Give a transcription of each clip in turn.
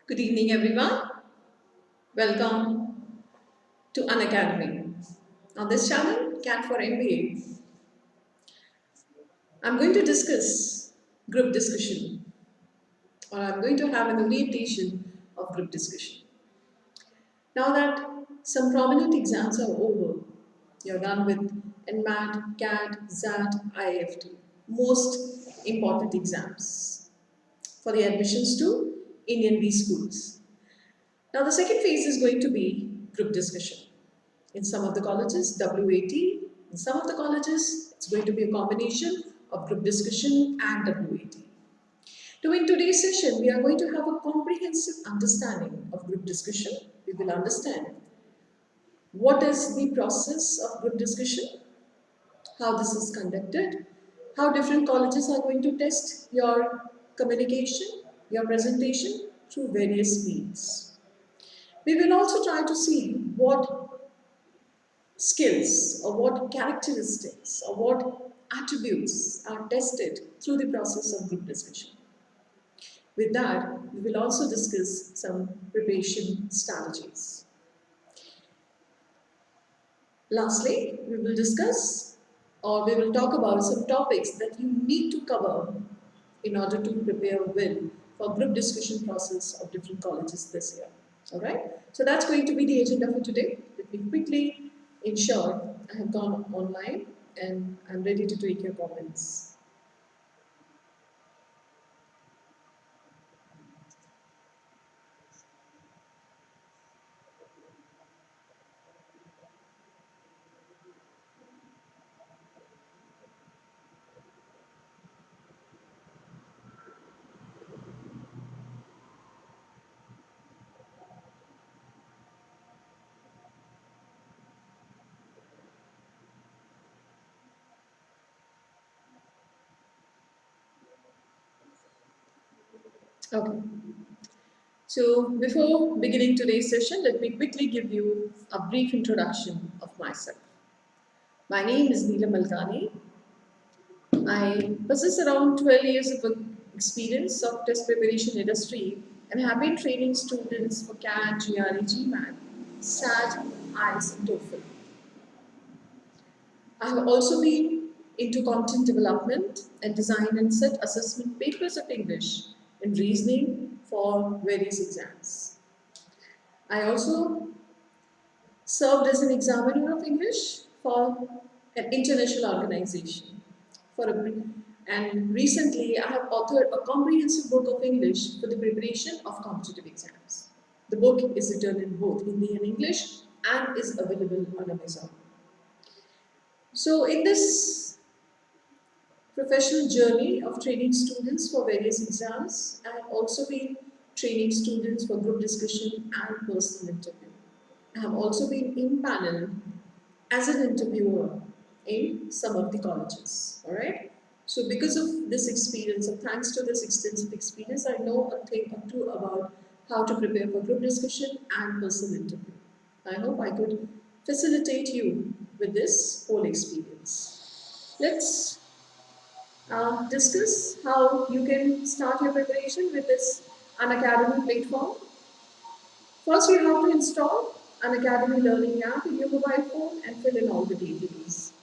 Good evening, everyone. Welcome to Unacademy. On this channel, CAT4MBA, I'm going to discuss group discussion, or I'm going to have an orientation of group discussion. Now that some prominent exams are over, you're done with NMAT, CAT, XAT, IIFT, most important exams for the admissions to Indian B schools. Now the second phase is going to be group discussion. In some of the colleges, WAT. In some of the colleges, it's going to be a combination of group discussion and WAT. So in today's session, we are going to have a comprehensive understanding of group discussion. We will understand what is the process of group discussion, how this is conducted, how different colleges are going to test your communication, your presentation through various means. We will also try to see what skills or what characteristics or what attributes are tested through the process of group discussion. With that, we will also discuss some preparation strategies. Lastly, we will discuss or we will talk about some topics that you need to cover in order to prepare well for group discussion process of different colleges this year. Alright, so that's going to be the agenda for today. Let me quickly ensure I have gone online and I'm ready to take your comments. Okay. So before beginning today's session, let me quickly give you a brief introduction of myself. My name is Neelam Malkani. I possess around 12 years of experience of test preparation industry and have been training students for CAT, GRE, GMAT, SAT, IIMs and TOEFL. I have also been into content development and design and set assessment papers of English and reasoning for various exams. I also served as an examiner of English for an international organization. And recently, I have authored a comprehensive book of English for the preparation of competitive exams. The book is written in both Hindi and English and is available on Amazon. So in this professional journey of training students for various exams, I have also been training students for group discussion and personal interview. I have also been in panel as an interviewer in some of the colleges, all right? So because of this experience, and thanks to this extensive experience, I know a thing or two about how to prepare for group discussion and personal interview. I hope I could facilitate you with this whole experience. Let's discuss how you can start your preparation with this Unacademy platform. First, you have to install Unacademy Learning app in your mobile phone and fill in all the details.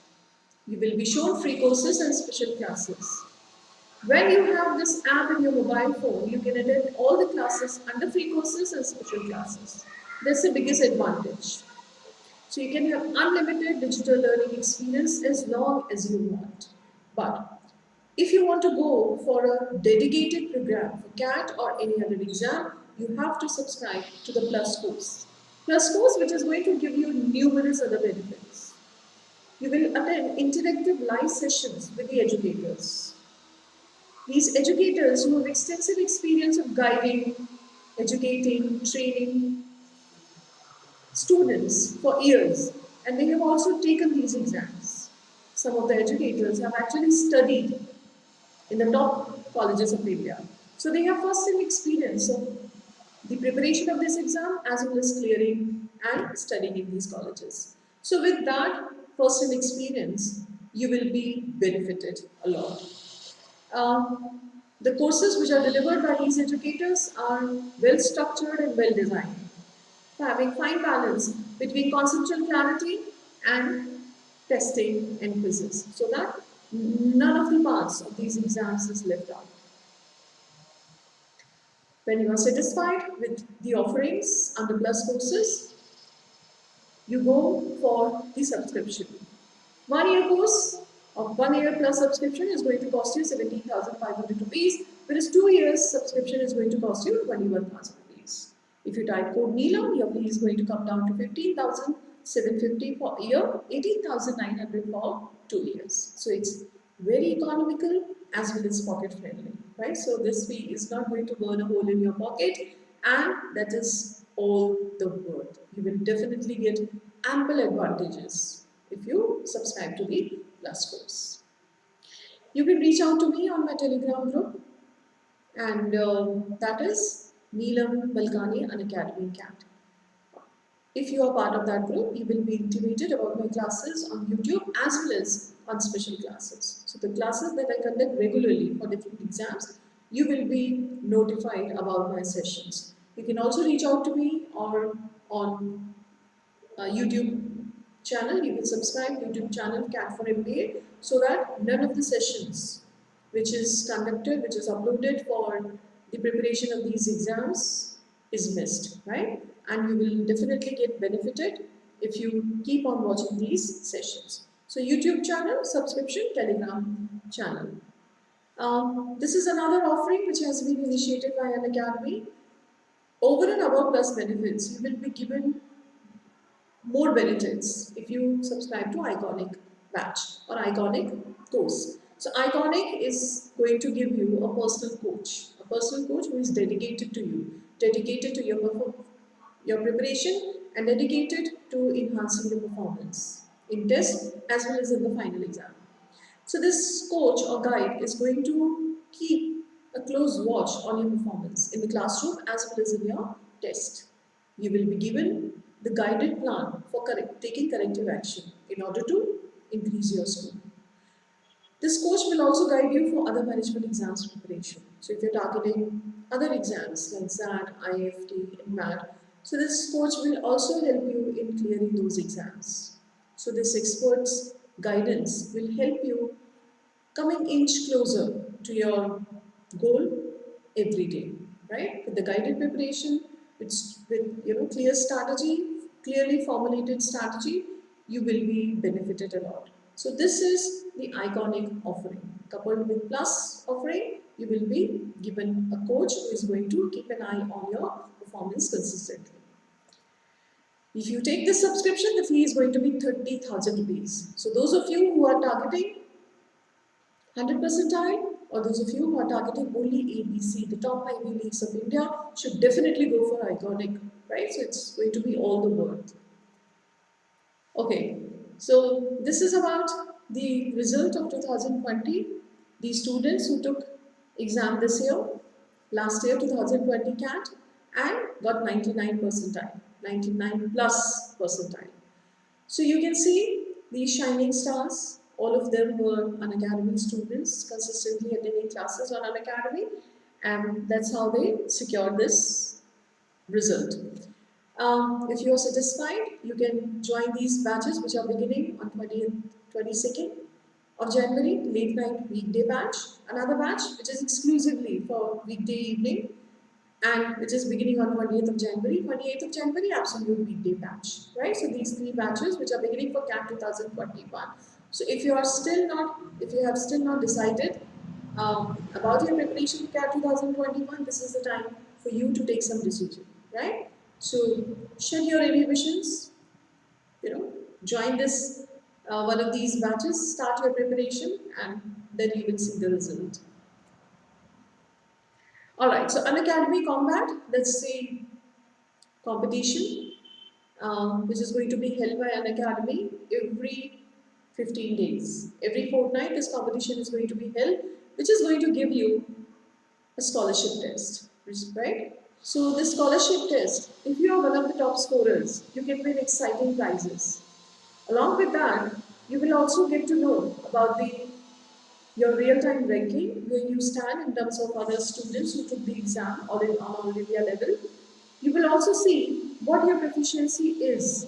You will be shown free courses and special classes. When you have this app in your mobile phone, you can attend all the classes under free courses and special classes. That's the biggest advantage. So you can have unlimited digital learning experience as long as you want. But if you want to go for a dedicated program for CAT or any other exam, you have to subscribe to the Plus course. Plus course, which is going to give you numerous other benefits. You will attend interactive live sessions with the educators. These educators who have extensive experience of guiding, educating, training students for years, and they have also taken these exams. Some of the educators have actually studied in the top colleges of India. So they have first-hand experience of the preparation of this exam as well as clearing and studying in these colleges. So with that first-hand experience, you will be benefited a lot. The courses which are delivered by these educators are well structured and well designed, having fine balance between conceptual clarity and testing and quizzes, so that none of the parts of these exams is left out. When you are satisfied with the offerings under Plus courses, you go for the subscription. 1 year course of 1 year plus subscription is going to cost you 17,500 rupees, whereas 2 years subscription is going to cost you 21,000 rupees. If you type code Neelam, your fee is going to come down to 15,750 for a year, 18,900 for 2 years. So it's very economical as well as pocket friendly, right? So this fee is not going to burn a hole in your pocket, and that is all the worth. You will definitely get ample advantages if you subscribe to the Plus course. You can reach out to me on my Telegram group, and that is Neelam Malkani Unacademy CAT. If you are part of that group, you will be intimated about my classes on YouTube as well as on special classes. So the classes that I conduct regularly for different exams, you will be notified about my sessions. You can also reach out to me or on YouTube channel. You can subscribe YouTube channel CAT4MBA, so that none of the sessions which is conducted, which is uploaded for the preparation of these exams is missed, right? And you will definitely get benefited if you keep on watching these sessions. So YouTube channel, subscription, Telegram channel. This is another offering which has been initiated by Unacademy. Over and above Plus benefits, you will be given more benefits if you subscribe to Iconic batch or Iconic course. So Iconic is going to give you a personal coach who is dedicated to you, dedicated to your preparation, and dedicated to enhancing your performance in test as well as in the final exam. So this coach or guide is going to keep a close watch on your performance in the classroom as well as in your test. You will be given the guided plan for taking corrective action in order to increase your score. This coach will also guide you for other management exams preparation. So if you're targeting other exams like XAT, IIFT, and MAT, so this coach will also help you in clearing those exams. So this expert's guidance will help you coming inch closer to your goal every day, right? With the guided preparation, with clear strategy, clearly formulated strategy, you will be benefited a lot. So this is the Iconic offering. Coupled with Plus offering, you will be given a coach who is going to keep an eye on your performance consistently. If you take this subscription, the fee is going to be 30,000 rupees. So those of you who are targeting 100 percentile, or those of you who are targeting only ABC, the top Ivy Leagues of India, should definitely go for Iconic, right? So it's going to be all the worth. Okay, so this is about the result of 2020. The students who took exam this year, last year 2020 CAT, and got 99 percentile, 99 plus percentile. So you can see these shining stars. All of them were Unacademy students, consistently attending classes on Unacademy, and that's how they secured this result. If you are satisfied, you can join these batches which are beginning on 22nd of January, late night weekday batch, another batch which is exclusively for weekday evening, and which is beginning on 20th of January, 28th of January, absolute weekday batch, right? So these three batches which are beginning for CAT 2021. So if you have still not decided about your preparation for CAT 2021, this is the time for you to take some decision, right? So shed your inhibitions, join this one of these batches, start your preparation, and then you will see the result. Alright, so Unacademy Combat, that's the competition which is going to be held by Unacademy every 15 days. Every fortnight this competition is going to be held, which is going to give you a scholarship test, right? So this scholarship test, if you are one of the top scorers, you can win exciting prizes. Along with that, you will also get to know about the your real-time ranking, where you stand in terms of other students who took the exam or on all India level. You will also see what your proficiency is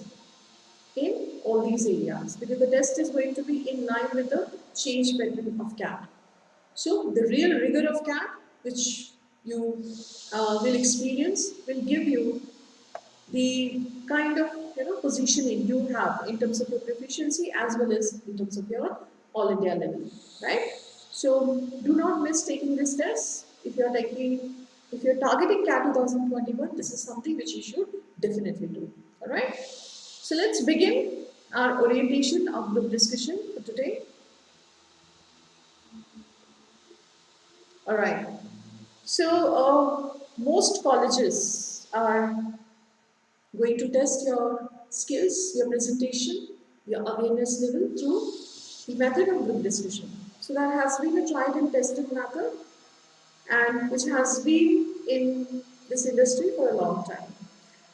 in all these areas, because the test is going to be in line with the change pattern of CAT. So the real rigor of CAT, which you will experience, will give you the kind of positioning you have in terms of your proficiency as well as in terms of your all India level, right? So do not miss taking this test. If you're targeting CAT 2021, this is something which you should definitely do. All right. So let's begin our orientation of group discussion for today. All right. So most colleges are going to test your skills, your presentation, your awareness level through the method of group discussion. So that has been a tried and tested method, and which has been in this industry for a long time.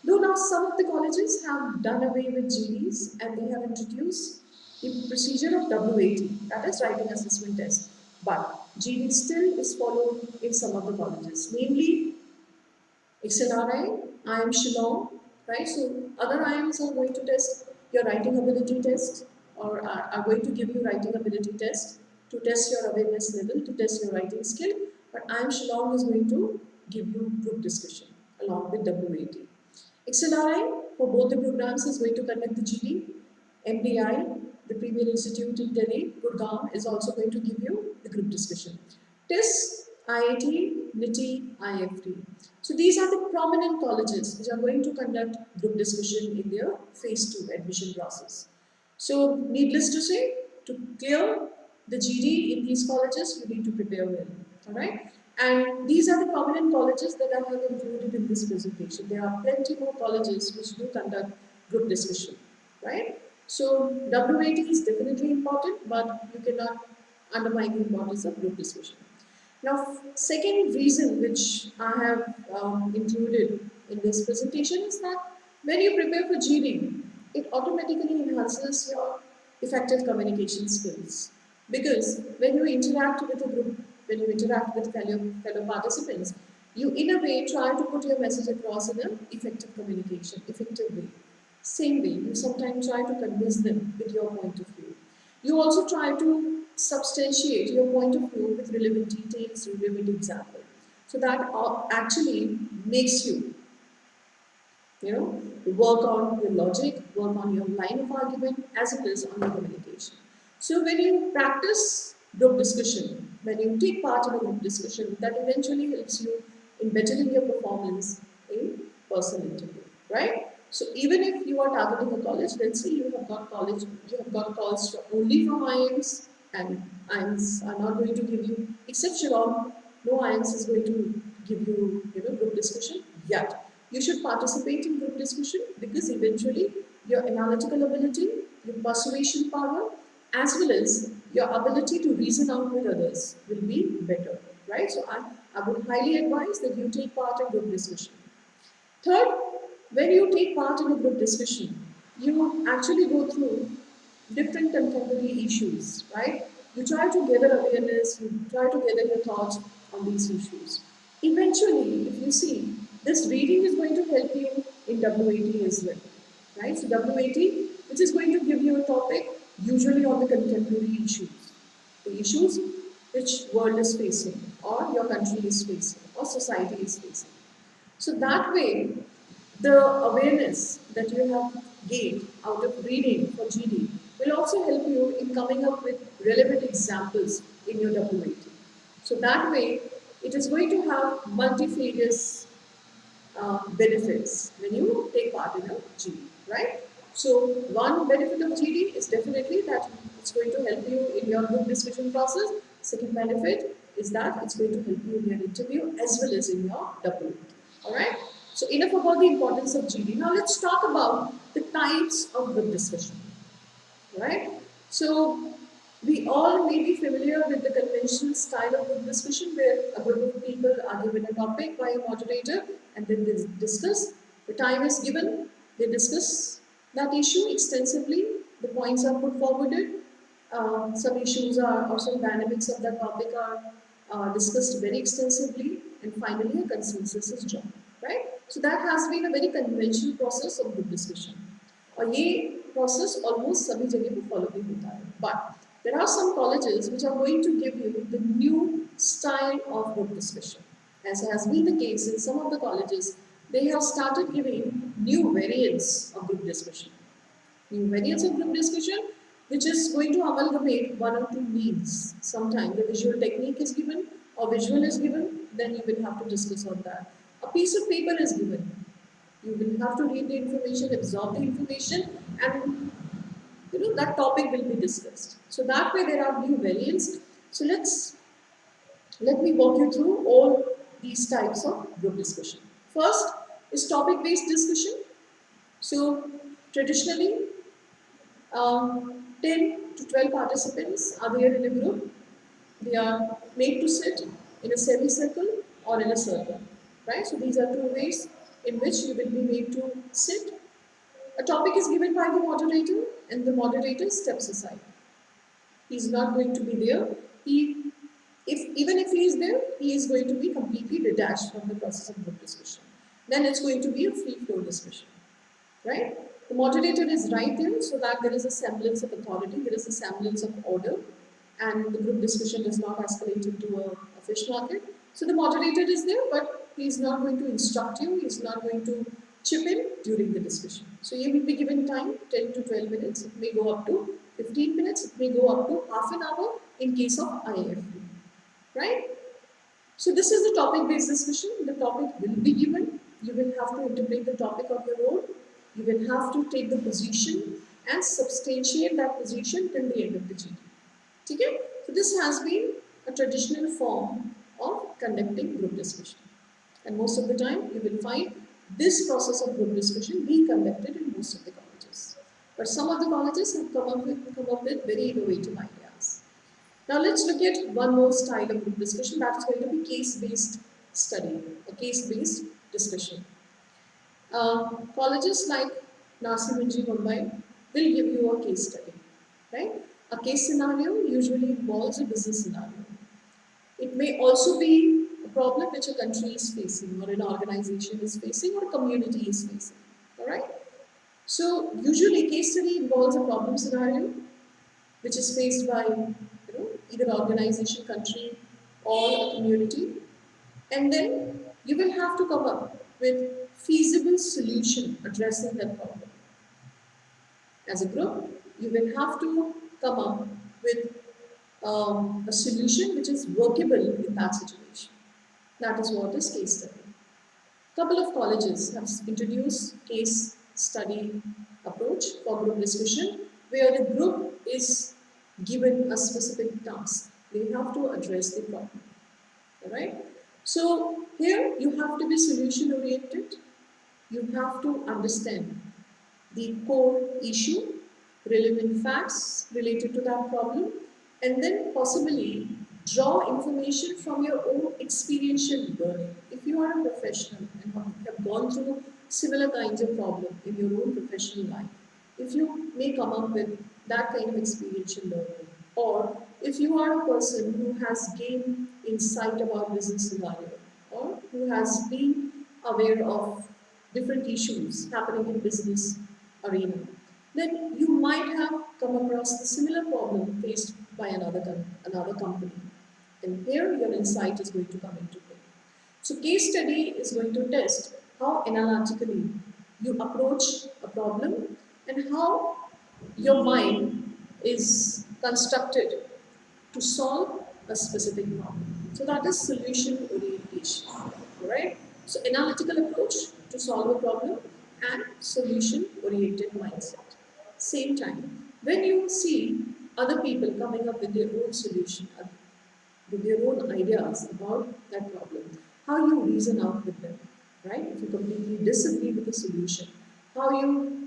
Though now some of the colleges have done away with GDs and they have introduced the procedure of WAT, that is writing assessment test. But GD still is followed in some of the colleges, namely XLRI, IIM Shillong, right? So other IIMs are going to test your writing ability test, or are going to give you writing ability test to test your awareness level, to test your writing skill. But IIM Shillong is going to give you group discussion along with WAT. XLRI for both the programs is going to conduct the GD. MDI, the Premier Institute in Delhi, Gurgaon, is also going to give you the group discussion. TIS, IIT, NITI, IIFT. So these are the prominent colleges which are going to conduct group discussion in their phase 2 admission process. So needless to say, to clear the GD in these colleges, you need to prepare well. Alright? And these are the prominent colleges that I have included in this presentation. There are plenty more colleges which do conduct group discussion. Right? So WAT is definitely important, but you cannot undermine the importance of group discussion. Now, second reason which I have included in this presentation is that when you prepare for GD, it automatically enhances your effective communication skills. Because when you interact with a group, when you interact with fellow participants, you in a way try to put your message across in an effective communication, effective way. Same way, you sometimes try to convince them with your point of view. You also try to substantiate your point of view with relevant details, relevant example. So that actually makes you, work on your logic, work on your line of argument, as well as on your communication. So when you practice group discussion, when you take part in a group discussion, that eventually helps you in bettering your performance in personal interview, right? So even if you are targeting a college, let's say you have got calls only from IIMs, and IIMs are not going to give you, except Shillong, no IIMs is going to give you, group discussion yet. You should participate in group discussion because eventually your analytical ability, your persuasion power, as well as your ability to reason out with others will be better, right? So I would highly advise that you take part in group discussion. Third, when you take part in a group discussion, you actually go through different contemporary issues, right? You try to gather awareness, you try to gather your thoughts on these issues. Eventually, if you see, this reading is going to help you in WAT as well, right? So WAT, which is going to give you a topic usually on the contemporary issues, the issues which world is facing, or your country is facing, or society is facing. So that way, the awareness that you have gained out of reading for GD will also help you in coming up with relevant examples in your WAT. So that way, it is going to have multifarious benefits when you take part in a GD, right? So one benefit of GD is definitely that it's going to help you in your group discussion process. Second benefit is that it's going to help you in your interview as well as in your WAT. All right. So enough about the importance of GD. Now let's talk about the types of group discussion. Right. So we all may be familiar with the conventional style of group discussion where a group of people are given a topic by a moderator and then they discuss. The time is given, they discuss that issue extensively, the points are put forwarded, Some issues are, or some dynamics of that topic are discussed very extensively, and finally a consensus is drawn, right? So that has been a very conventional process of group discussion. और ये process almost सभी जगह पे follow भी होता है. But there are some colleges which are going to give you the new style of group discussion. As has been the case in some of the colleges, they have started giving new variants of group discussion. New variants of group discussion, which is going to amalgamate one or two needs. Sometimes the visual technique is given or visual is given, then you will have to discuss on that. A piece of paper is given. You will have to read the information, absorb the information, and that topic will be discussed. So that way there are new variants. So let me walk you through all these types of group discussion. First is topic-based discussion. So traditionally, 10 to 12 participants are there in a group. They are made to sit in a semicircle or in a circle, right? So these are two ways in which you will be made to sit. A topic is given by the moderator, and the moderator steps aside. He's not going to be there. Even if he is there, he is going to be completely detached from the process of group discussion. Then it's going to be a free flow discussion, right? The moderator is right there so that there is a semblance of authority, there is a semblance of order, and the group discussion does not escalate into a fish market. So the moderator is there, but he is not going to instruct you, he is not going to chip in during the discussion. So you will be given time, 10 to 12 minutes, it may go up to 15 minutes, it may go up to half an hour in case of IIFT, right? So this is the topic-based discussion. The topic will be given. You will have to interpret the topic of your own. You will have to take the position and substantiate that position till the end of the GD. Okay? So this has been a traditional form of conducting group discussion. And most of the time, you will find this process of group discussion being conducted in most of the colleges. But some of the colleges have come up with very innovative ideas. Now let's look at one more style of group discussion, that is going to be case-based study or case-based discussion. Colleges like Narsee Mumbai will give you a case study, right? A case scenario usually involves a business scenario. It may also be a problem which a country is facing or an organization is facing or a community is facing, all right? So usually case study involves a problem scenario which is faced by either organization, country, or a community, and then you will have to come up with feasible solution addressing that problem. As a group, you will have to come up with a solution which is workable in that situation. That is what is case study. A couple of colleges have introduced case study approach for group discussion, where the group is given a specific task. They have to address the problem. Alright? So here you have to be solution oriented. You have to understand the core issue, relevant facts related to that problem, and then possibly draw information from your own experiential learning. If you are a professional and have gone through similar kinds of problems in your own professional life, if you may come up with that kind of experiential learning, or if you are a person who has gained insight about business scenario, or who has been aware of different issues happening in business arena, then you might have come across the similar problem faced by another company. And here your insight is going to come into play. So case study is going to test how analytically you approach a problem and how your mind is constructed to solve a specific problem. So that is solution orientation, right? So analytical approach to solve a problem and solution oriented mindset. Same time, when you see other people coming up with their own solution, with their own ideas about that problem, how you reason out with them, right? If you completely disagree with the solution, how you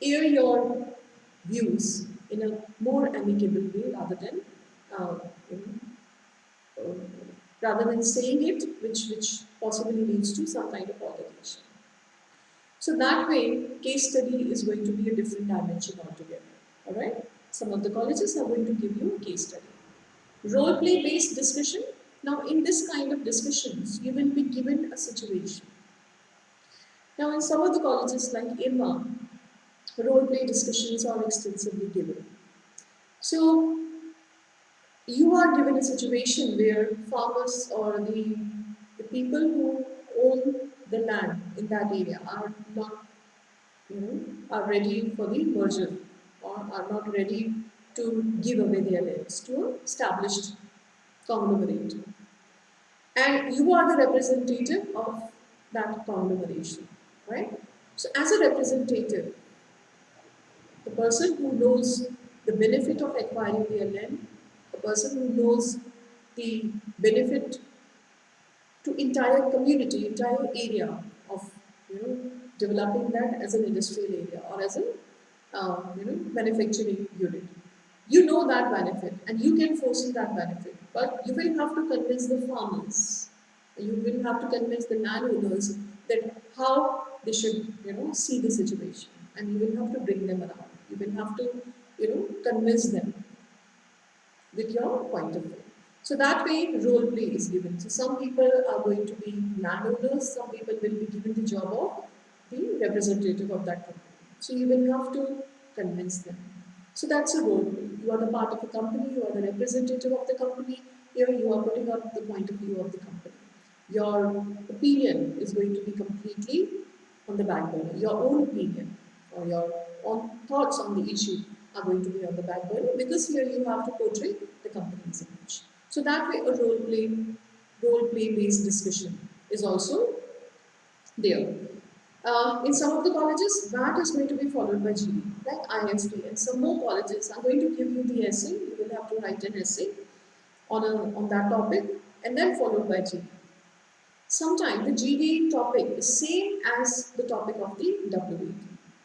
air your views in a more amicable way uh, you know, uh, rather than saying it, which possibly leads to some kind of altercation. So that way, case study is going to be a different dimension altogether. All right. Some of the colleges are going to give you a case study. Role play based discussion. Now in this kind of discussions, you will be given a situation. Now in some of the colleges like IIMA, role play discussions are extensively given. So you are given a situation where farmers or the people who own the land in that area are not, are ready for the merger or are not ready to give away their lands to an established conglomerate. And you are the representative of that conglomeration, right? So as a representative, the person who knows the benefit of acquiring their land, the person who knows the benefit to entire community, entire area of developing that as an industrial area or as a manufacturing unit. You know that benefit and you can foresee that benefit, but you will have to convince the farmers, you will have to convince the landowners that how they should see the situation, and you will have to bring them around. You will have to convince them with your point of view. So that way role play is given. So some people are going to be landowners, some people will be given the job of the representative of that company. So you will have to convince them. So that's a role play. You are the part of the company, you are the representative of the company. Here you are putting up the point of view of the company. Your opinion is going to be completely on the back burner. Your own opinion or your own thoughts on the issue are going to be on the back burner, because here you have to portray the company's image. So that way a role play based discussion is also there. In some of the colleges, that is going to be followed by GD, like IIFT, and some more colleges are going to give you the essay. You will have to write an essay on that topic, and then followed by GD. Sometimes the GD topic is same as the topic of the WAT.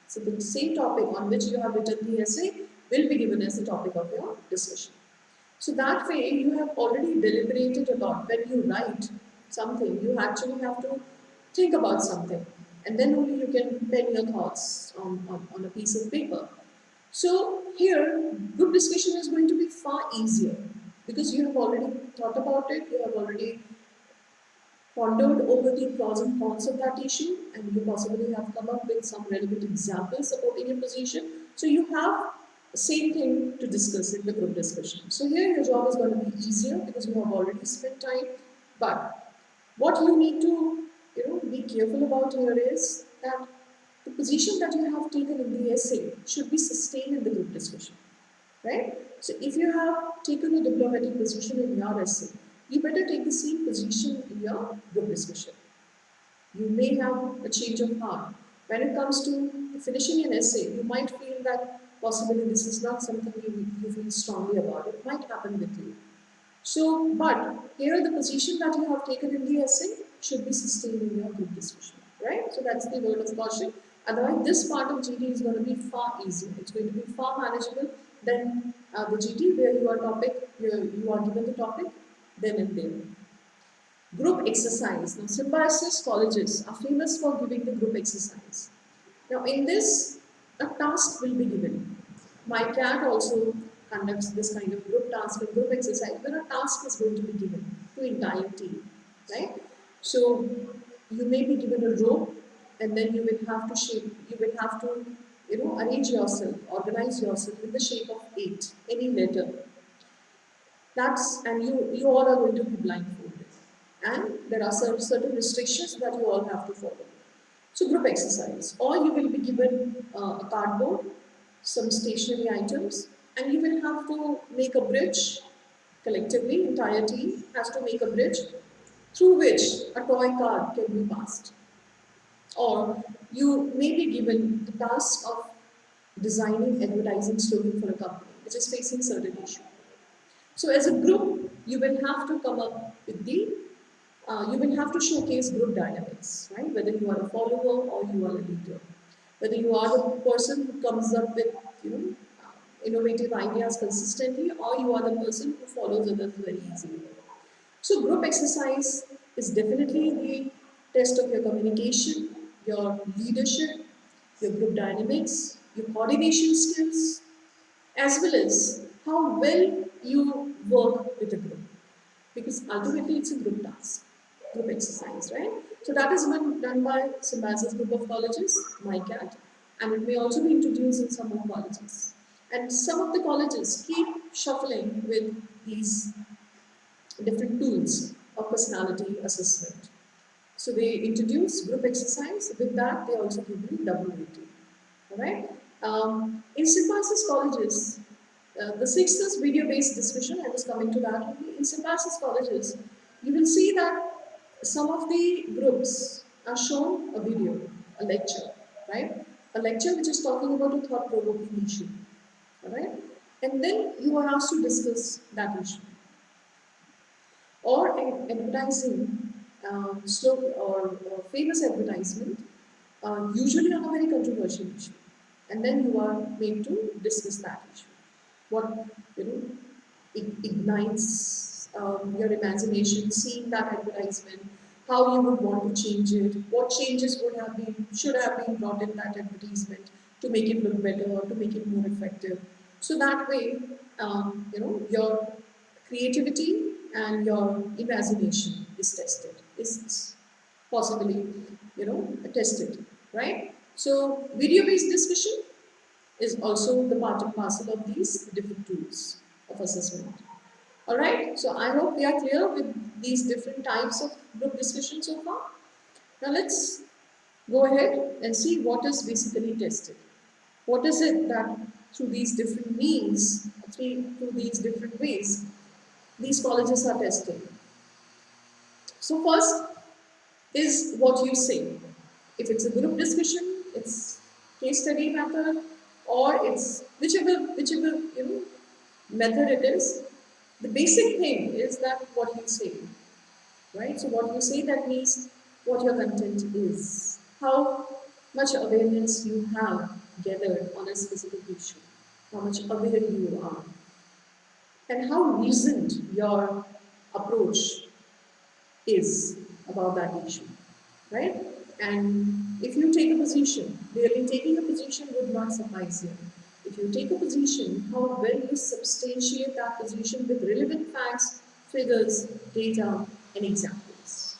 So the same topic on which you have written the essay will be given as the topic of your discussion. So that way you have already deliberated a lot. When you write something, you actually have to think about something, and then only you can pen your thoughts on a piece of paper. So here, group discussion is going to be far easier because you have already thought about it, you have already pondered over the pros and cons of that issue, and you possibly have come up with some relevant examples supporting your position. So you have the same thing to discuss in the group discussion. So here your job is going to be easier because you have already spent time. But what you need to be careful about here is that the position that you have taken in the essay should be sustained in the group discussion, right? So if you have taken a diplomatic position in your essay, you better take the same position in your group discussion. You may have a change of heart. When it comes to finishing an essay, you might feel that possibly this is not something you feel strongly about. It might happen with you. So, but here the position that you have taken in the essay should be sustained in your group discussion, right? So that's the word of caution. Otherwise, this part of GD is going to be far easier. It's going to be far manageable than the GD where you are given the topic then and there. Group exercise. Now, symbiosis colleges are famous for giving the group exercise. Now, in this, a task will be given. My CAT also conducts this kind of group task and group exercise where a task is going to be given to entire team, right? So, you may be given a rope, and then you will have to arrange yourself, organize yourself in the shape of 8, any letter. And you all are going to be blindfolded, and there are certain restrictions that you all have to follow. So group exercise, or you will be given a cardboard, some stationery items, and you will have to make a bridge collectively. Entire team has to make a bridge through which a toy car can be passed. Or you may be given the task of designing advertising slogan for a company which is facing certain issue. So as a group, you will have to come up with you will have to showcase group dynamics, right? Whether you are a follower or you are a leader. Whether you are the person who comes up with, innovative ideas consistently, or you are the person who follows others very easily. So group exercise is definitely the test of your communication, your leadership, your group dynamics, your coordination skills, as well as how well you work with a group. Because ultimately it's a group task, group exercise, right? So that is one done by Symbiosis Group of Colleges, MyCAT, and it may also be introduced in some more colleges. And some of the colleges keep shuffling with these different tools of personality assessment. So they introduce group exercise. With that, they also give you double rating. All right. In Symbiosis colleges, the sixth is video-based discussion. I was coming to that only. In Symbiosis colleges, you will see that some of the groups are shown a video, a lecture, right? A lecture which is talking about a thought-provoking issue. All right. And then you are asked to discuss that issue. Or an advertising or famous advertisement, usually on a very controversial issue, and then you are made to discuss that issue. What ignites your imagination, seeing that advertisement, how you would want to change it, what changes should have been brought in that advertisement to make it look better or to make it more effective. So that way, your creativity and your imagination is tested, is possibly, tested, right? So video-based discussion is also the part and parcel of these different tools of assessment. All right, so I hope we are clear with these different types of group discussion so far. Now let's go ahead and see what is basically tested. What is it that through these different means, through these different ways, these colleges are testing? So first is what you say. If it's a group discussion, it's case study method, or it's whichever method it is. The basic thing is that what you say, right? So what you say, that means what your content is, how much awareness you have gathered on a specific issue, how much aware you are, and how reasoned your approach is about that issue, right? And if you take a position, really taking a position would not suffice here. If you take a position, how well you substantiate that position with relevant facts, figures, data, and examples.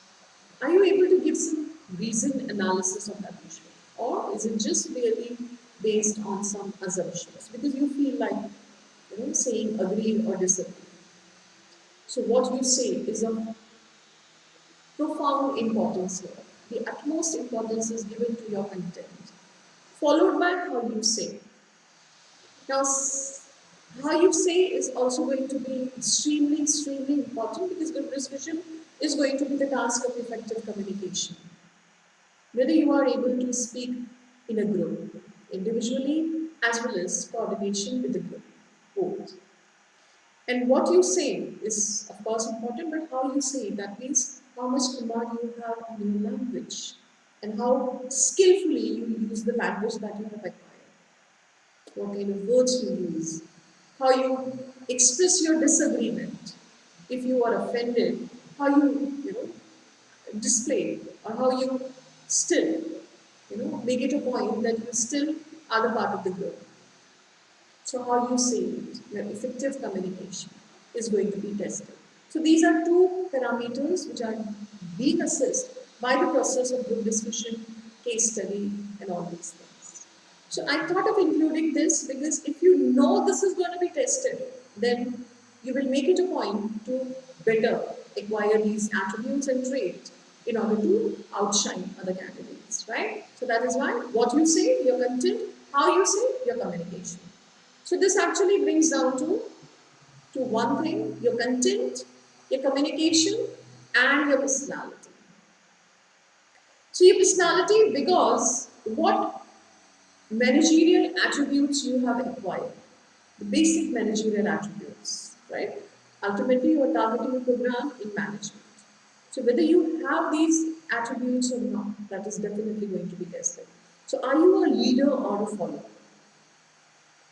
Are you able to give some reasoned analysis of that issue? Or is it just really based on some assumptions? Because you feel like, saying agree or disagree. So what you say is of profound importance here. The utmost importance is given to your content, followed by how you say. Now, how you say is also going to be extremely important, because good discussion is going to be the task of effective communication. Whether you are able to speak in a group, individually, as well as coordination with the group, both. And what you say is, of course, important, but how you say, that means how much command you have on your language and how skillfully you use the language that you have acquired, what kind of words you use, how you express your disagreement. If you are offended, how you display, or how you still, make it a point that you still are the part of the group. So how you say it, your effective communication is going to be tested. So these are two parameters which are being assessed by the process of group discussion, case study, and all these things. So I thought of including this because if you know this is going to be tested, then you will make it a point to better acquire these attributes and traits in order to outshine other candidates, right? So that is why what you say, your content, how you say, your communication. So this actually brings down to one thing: your content, your communication, and your personality. So your personality, because what managerial attributes you have acquired, the basic managerial attributes, right? Ultimately, you are targeting a program in management. So whether you have these attributes or not, that is definitely going to be tested. So are you a leader or a follower?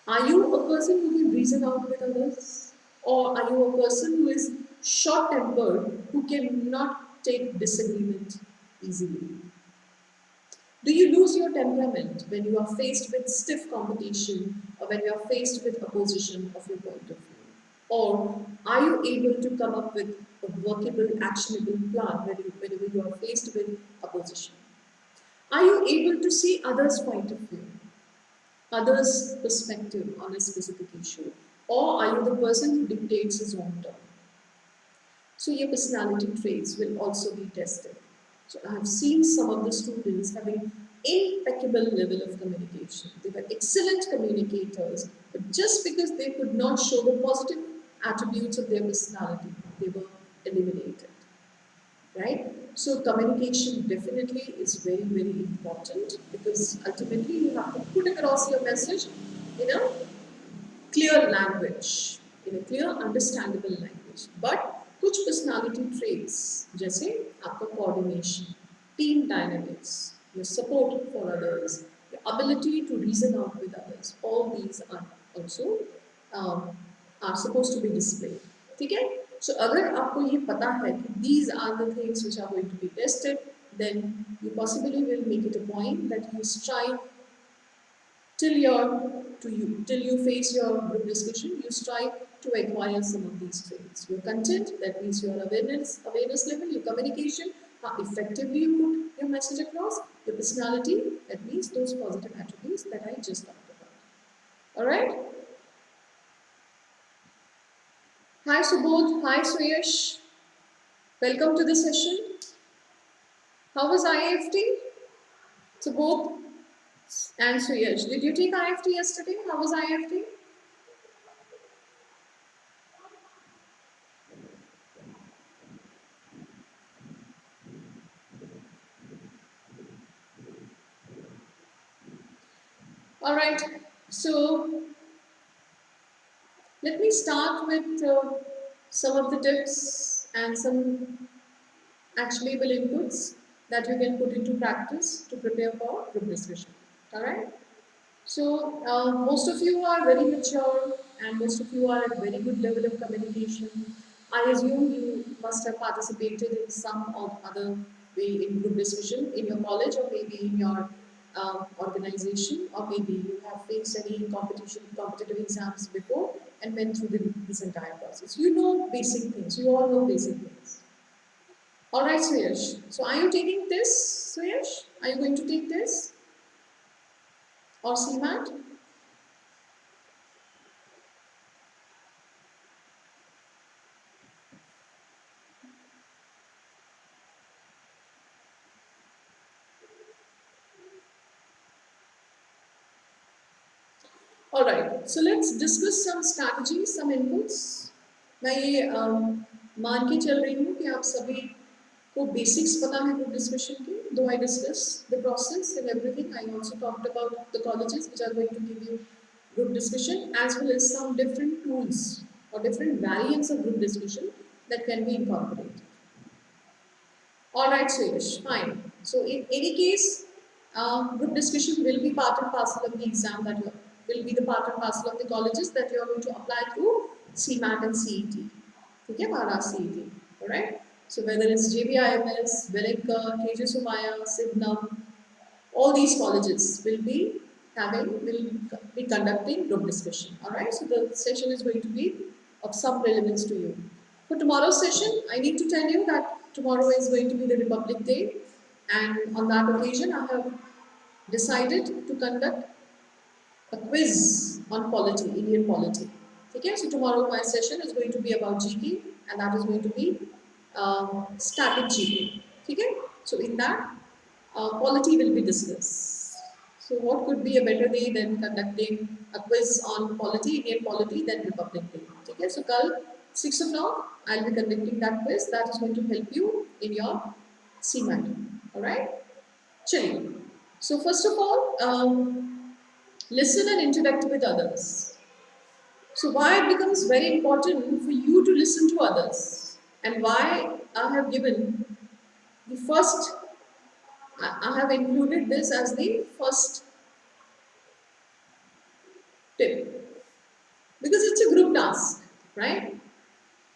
Are you a person who can reason out with others? Or are you a person who is short-tempered, who cannot take disagreement easily? Do you lose your temperament when you are faced with stiff competition or when you are faced with opposition of your point of view? Or are you able to come up with a workable, actionable plan whenever you are faced with opposition? Are you able to see others' point of view, others' perspective on a specific issue? Or are you the person who dictates his own term? So your personality traits will also be tested. So I have seen some of the students having impeccable level of communication. They were excellent communicators, but just because they could not show the positive attributes of their personality, they were eliminated. Right? So communication definitely is very, very important because ultimately you have to put across your message in a clear language, in a clear, understandable language. But कुछ personality traits जैसे आपका coordination, team dynamics, your support for others, your ability to reason out with others, all these are also are supposed to be displayed. ठीक है? So अगर आपको ये पता है कि these are the things which are going to be tested, then you possibly will make it a point that you strive till you face your group discussion, you strive to acquire some of these traits. Your content, that means your awareness level, your communication, how effectively you put your message across, your personality, that means those positive attributes that I just talked about. Alright? Hi Subodh, hi Suyash. Welcome to the session. How was IIFT? Subodh and Suyash, did you take IIFT yesterday? How was IIFT? Alright, so let me start with some of the tips and some actionable inputs that you can put into practice to prepare for group discussion. Alright? So, most of you are very mature and most of you are at very good level of communication. I assume you must have participated in some or other way in group discussion in your college or maybe in your organization, or maybe you have faced any competitive exams before and went through this entire process. You know basic things. You all know basic things. All right, Suyash. So, are you taking this, Suyash? Are you going to take this or CMAT? All right, so let's discuss some strategies, some inputs. मैं ये मान के चल रही हूँ कि आप सभी को basics पता है group discussion की. Though I discussed the process and everything, I also talked about the colleges which are going to give you group discussion as well as some different tools or different variants of group discussion that can be incorporated. Alright, Suyash, fine. So in any case, group discussion will be part and parcel of the exam that you will be the part and parcel of the colleges that you are going to apply through CMAT and CET. Okay, Mara CET. Alright. So whether it's JBIMS, Velinka, KJ Sumaya, Sidnam, all these colleges will be conducting group discussion. Alright. So the session is going to be of some relevance to you. For tomorrow's session, I need to tell you that tomorrow is going to be the Republic Day, and on that occasion, I have decided to conduct a quiz on polity, Indian polity. Okay, so tomorrow my session is going to be about GK, and that is going to be static GK. Okay, so in that, polity will be discussed. So what could be a better day than conducting a quiz on polity, Indian polity, than Republic Day? Okay, so kal 6 o'clock, I'll be conducting that quiz that is going to help you in your CMAT. Alright? Chaliye. So first of all, listen and interact with others. So why it becomes very important for you to listen to others, and why I have given the first, I have included this as the first tip, because it's a group task, right?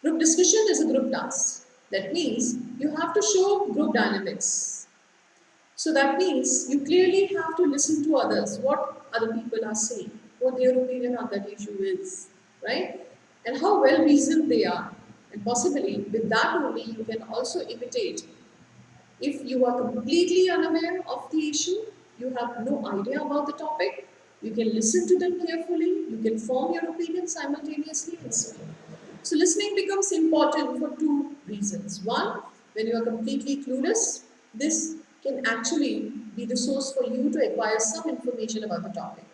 Group discussion is a group task. That means you have to show group dynamics. So that means you clearly have to listen to others, what other people are saying, what their opinion on that issue is, right? And how well reasoned they are. And possibly with that only you can also imitate. If you are completely unaware of the issue, you have no idea about the topic, you can listen to them carefully, you can form your opinion simultaneously and speak. So listening becomes important for two reasons. One, when you are completely clueless, this can actually be the source for you to acquire some information about the topic.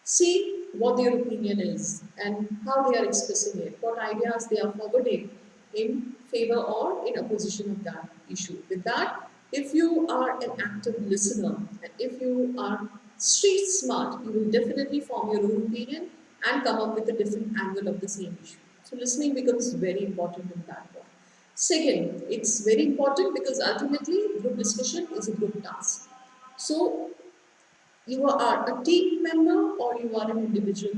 See what their opinion is and how they are expressing it, what ideas they are forwarding in favor or in opposition of that issue. With that, if you are an active listener and if you are street smart, you will definitely form your own opinion and come up with a different angle of the same issue. So listening becomes very important in that one. Second, it's very important because ultimately group discussion is a group task. So you are a team member or you are an individual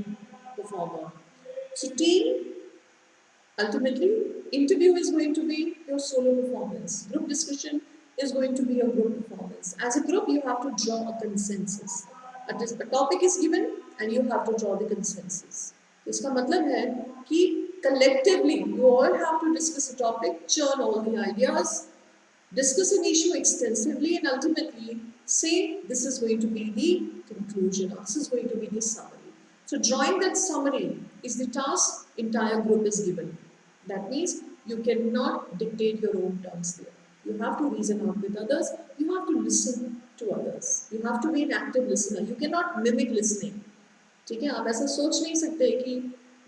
performer. So team, ultimately, interview is going to be your solo performance. Group discussion is going to be your group performance. As a group, you have to draw a consensus. A topic is given and you have to draw the consensus. इसका मतलब है कि collectively you all have to discuss a topic, churn all the ideas, discuss an issue extensively, and ultimately say this is going to be the conclusion or this is going to be the summary. So drawing that summary is the task entire group is given. That means you cannot dictate your own terms there. You have to reason out with others. You have to listen to others. You have to be an active listener. You cannot mimic listening. ठीक है आप ऐसा सोच नहीं सकते कि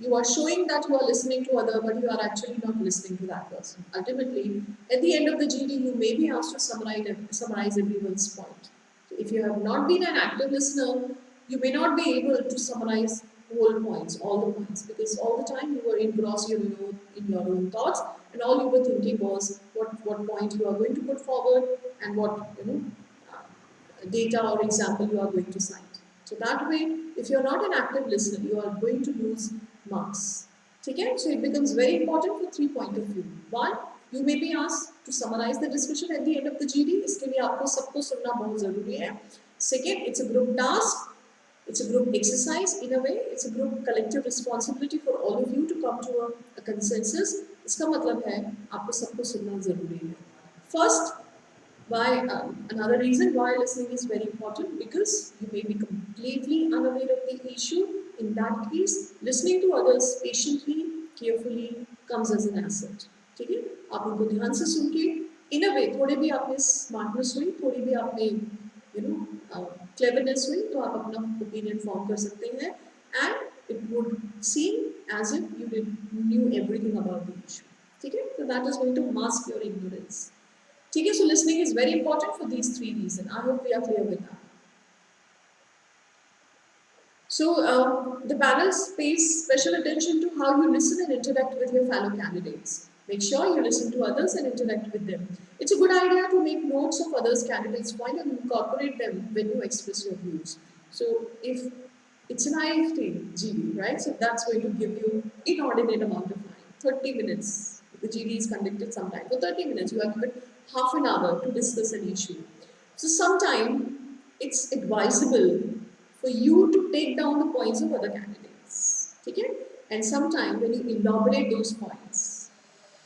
you are showing that you are listening to other but you are actually not listening to that person. Ultimately, at the end of the GD, you may be asked to summarize everyone's point. So if you have not been an active listener, you may not be able to summarize whole points, all the points, because all the time you were engrossed in your own thoughts, and all you were thinking was what point you are going to put forward and what data or example you are going to cite. So that way, if you're not an active listener, you are going to lose marks. Okay? So it becomes very important for 3 points of view. One, you may be asked to summarize the discussion at the end of the GD. इसके लिए आपको सबको सुनना बहुत ज़रूरी है. Second, it's a group task. It's a group exercise in a way. It's a group collective responsibility for all of you to come to a consensus. इसका मतलब है आपको सबको सुनना ज़रूरी है. First, why another reason why listening is very important, because you may be completely unaware of the issue. In that case, listening to others patiently, carefully comes as an asset. ठीक है आप उनको ध्यान से सुन के in a way थोड़ी भी आप में smartness हुई, थोड़ी भी आप में cleverness हुई, तो आप अपना opinion form कर सकते हैं and it would seem as if you knew everything about the issue. ठीक है so that is going to mask your ignorance. Okay, so listening is very important for these 3 reasons. I hope we are clear with that. So the panel pays special attention to how you listen and interact with your fellow candidates. Make sure you listen to others and interact with them. It's a good idea to make notes of others' candidates' point and incorporate them when you express your views. So if it's an IIFT GD, right? So that's going to give you inordinate amount of time, 30 minutes. The GD is conducted sometime. For 30 minutes, you are given half an hour to discuss an issue. So sometimes it's advisable for you to take down the points of other candidates. Okay? And sometimes when you elaborate those points,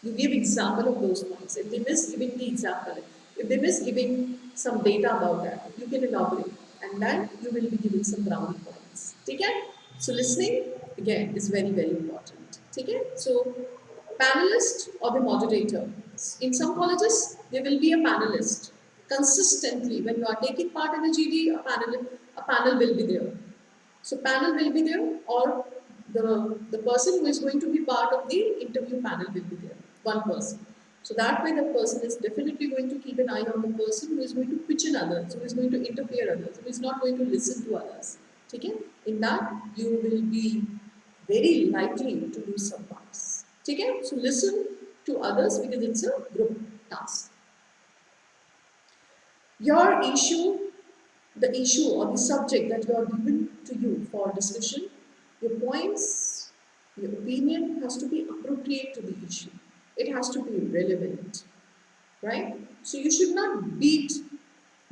you give example of those points. If they miss giving the example, if they miss giving some data about that, you can elaborate. And then you will be giving some brownie points. Okay? So listening, again, is very, very important. Okay? So panelist or the moderator. In some colleges, there will be a panelist. Consistently, when you are taking part in a GD, a panel will be there. So panel will be there, or the person who is going to be part of the interview panel will be there. One person. So that way the person is definitely going to keep an eye on the person who is going to pitch in others, who is going to interfere others, who is not going to listen to others. Okay? In that, you will be very likely to lose some marks. Okay? So listen to others because it's a group task. Your issue, the issue or the subject that you are given to you for discussion, your points, your opinion has to be appropriate to the issue. It has to be relevant, right? So you should not beat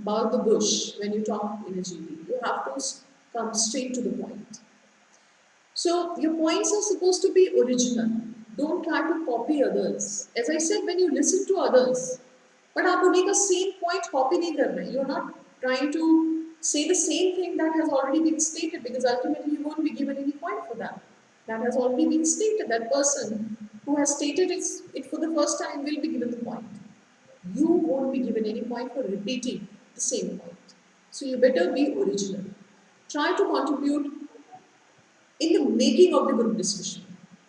about the bush when you talk in a GD. You have to come straight to the point. So your points are supposed to be original. Don't try to copy others. As I said, when you listen to others, but आप उन्हीं का same point copy नहीं कर रहे. You're not trying to say the same thing that has already been stated, because ultimately you won't be given any point for that. That has already been stated. That person who has stated it for the first time will be given the point. You won't be given any point for repeating the same point. So you better be original. Try to contribute in the making of the group discussion,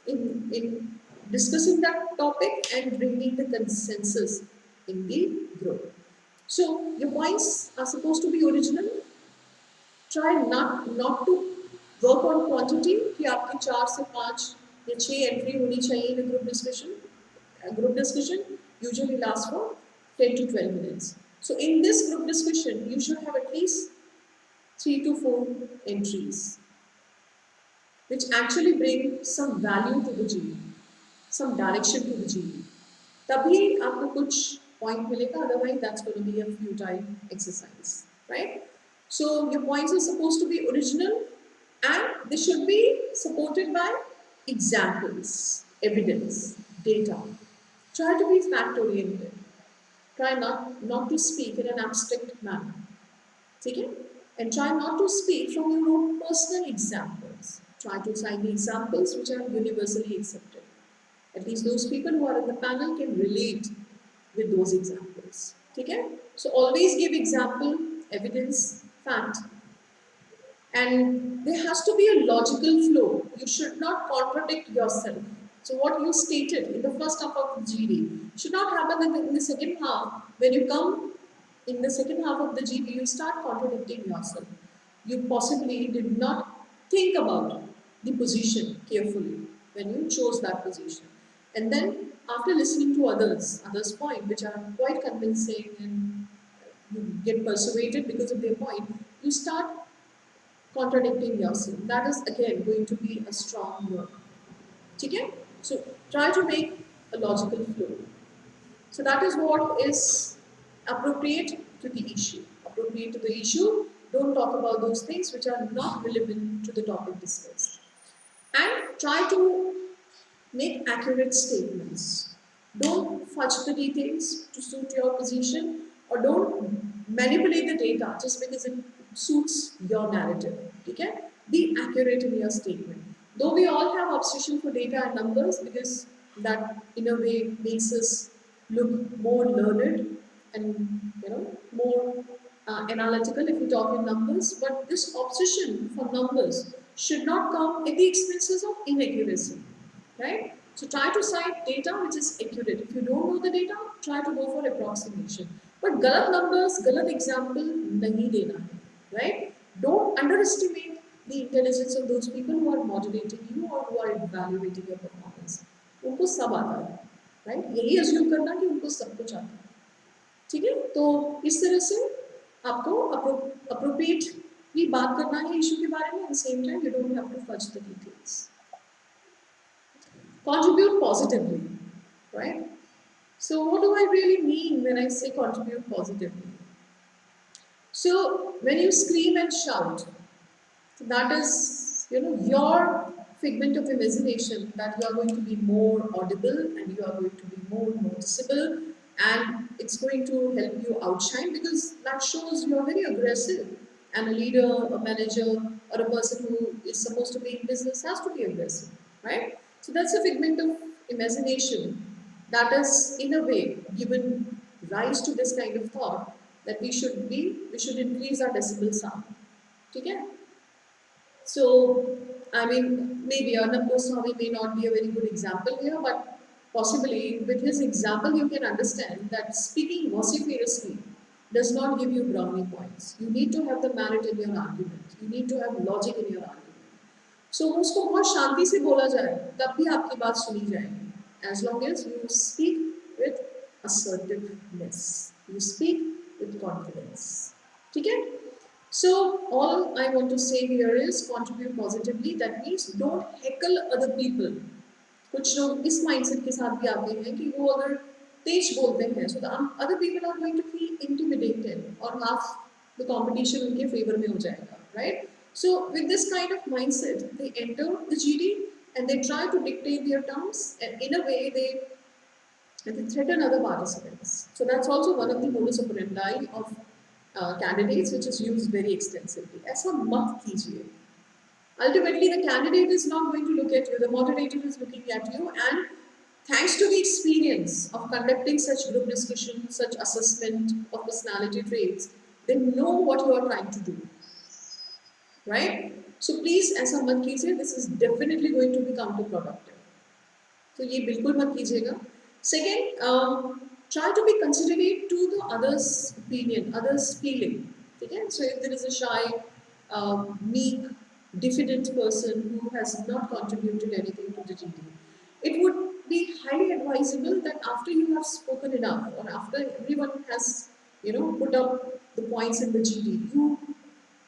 in discussing that topic and bringing the consensus in the group. So your points are supposed to be original. Try not to work on quantity कि आपकी 4 से 5 या 6 entry होनी चाहिए in a group discussion. A group discussion usually lasts for 10 to 12 minutes. So in this group discussion, you should have at least 3 to 4 entries, which actually bring some value to the GE, some direction to the GE. तभी आपको कुछ point मिलेगा, otherwise that's going to be a futile exercise, right? So your points are supposed to be original and they should be supported by examples, evidence, data. Try to be fact oriented. Try not to speak in an abstract manner. Okay? And try not to speak from your own personal examples. Try to cite the examples which are universally accepted. At least those people who are in the panel can relate with those examples. Okay? So always give example, evidence, fact. And there has to be a logical flow. You should not contradict yourself. So what you stated in the first half of the GD should not happen in the second half. When you come in the second half of the GD, you start contradicting yourself. You possibly did not think about the position carefully when you chose that position. And then after listening to others' point, which are quite convincing and you get persuaded because of their point, you start contradicting yourself. That is again going to be a strong word. Okay? So try to make a logical flow. So that is what is appropriate to the issue. Appropriate to the issue. Don't talk about those things which are not relevant to the topic discussed. And try to make accurate statements. Don't fudge the details to suit your position, or don't manipulate the data just because it suits your narrative. Okay? Be accurate in your statement. Though we all have obsession for data and numbers, because that in a way makes us look more learned and more analytical if we talk in numbers, but this obsession for numbers should not come at the expenses of inaccuracy, right? So try to cite data which is accurate. If you don't know the data, try to go for approximation. But galat numbers, galat example nahi dena hai, right? Don't underestimate the intelligence of those people who are moderating you or who are evaluating your performance. उनको सब आता है, right? यही assume करना कि उनको सब कुछ आता है. ठीक है? तो इस तरह से आपको appropriately बात करना है issue के बारे में. At the same time, you don't have to fudge the details. Contribute positively, right? So what do I really mean when I say contribute positively? So when you scream and shout, that is, your figment of imagination, that you are going to be more audible and you are going to be more noticeable, and it's going to help you outshine, because that shows you are very aggressive. And a leader, a manager, or a person who is supposed to be in business has to be aggressive, right? So that's a figment of imagination that is in a way given rise to this kind of thought that we should increase our decibel sound. Okay? So, I mean, maybe Arnab Goswami may not be a very good example here, but possibly with his example you can understand that speaking vociferously does not give you brownie points. You need to have the merit in your argument. You need to have logic in your argument. So उसको बहुत शांति से बोला जाए, तब भी आपकी बात सुनी जाएगी. As long as you speak with assertiveness, you speak with confidence. Okay? So all I want to say here is contribute positively. That means don't heckle other people. कुछ लोग इस mindset के साथ भी आते हैं कि वो अगर तेज बोलते हैं, so the other people are going to feel intimidated और half the competition उनके favor में हो जाएगा, right? So with this kind of mindset, they enter the GD and they try to dictate their terms, and in a way they threaten other participants. So that's also one of the modus operandi of candidates, which is used very extensively. ऐसा मत कीजिए. Ultimately, the candidate is not going to look at you, the moderator is looking at you, and thanks to the experience of conducting such group discussion, such assessment of personality traits, they know what you are trying to do, right? So please, ऐसा मत कीजिए, this is definitely going to be counterproductive. तो ये बिल्कुल मत कीजिएगा. Second, try to be considerate to the others' opinion, others' feeling. Okay? So if there is a shy, meek, diffident person who has not contributed anything to the GD, it would be highly advisable that after you have spoken enough, or after everyone has, put up the points in the GD, you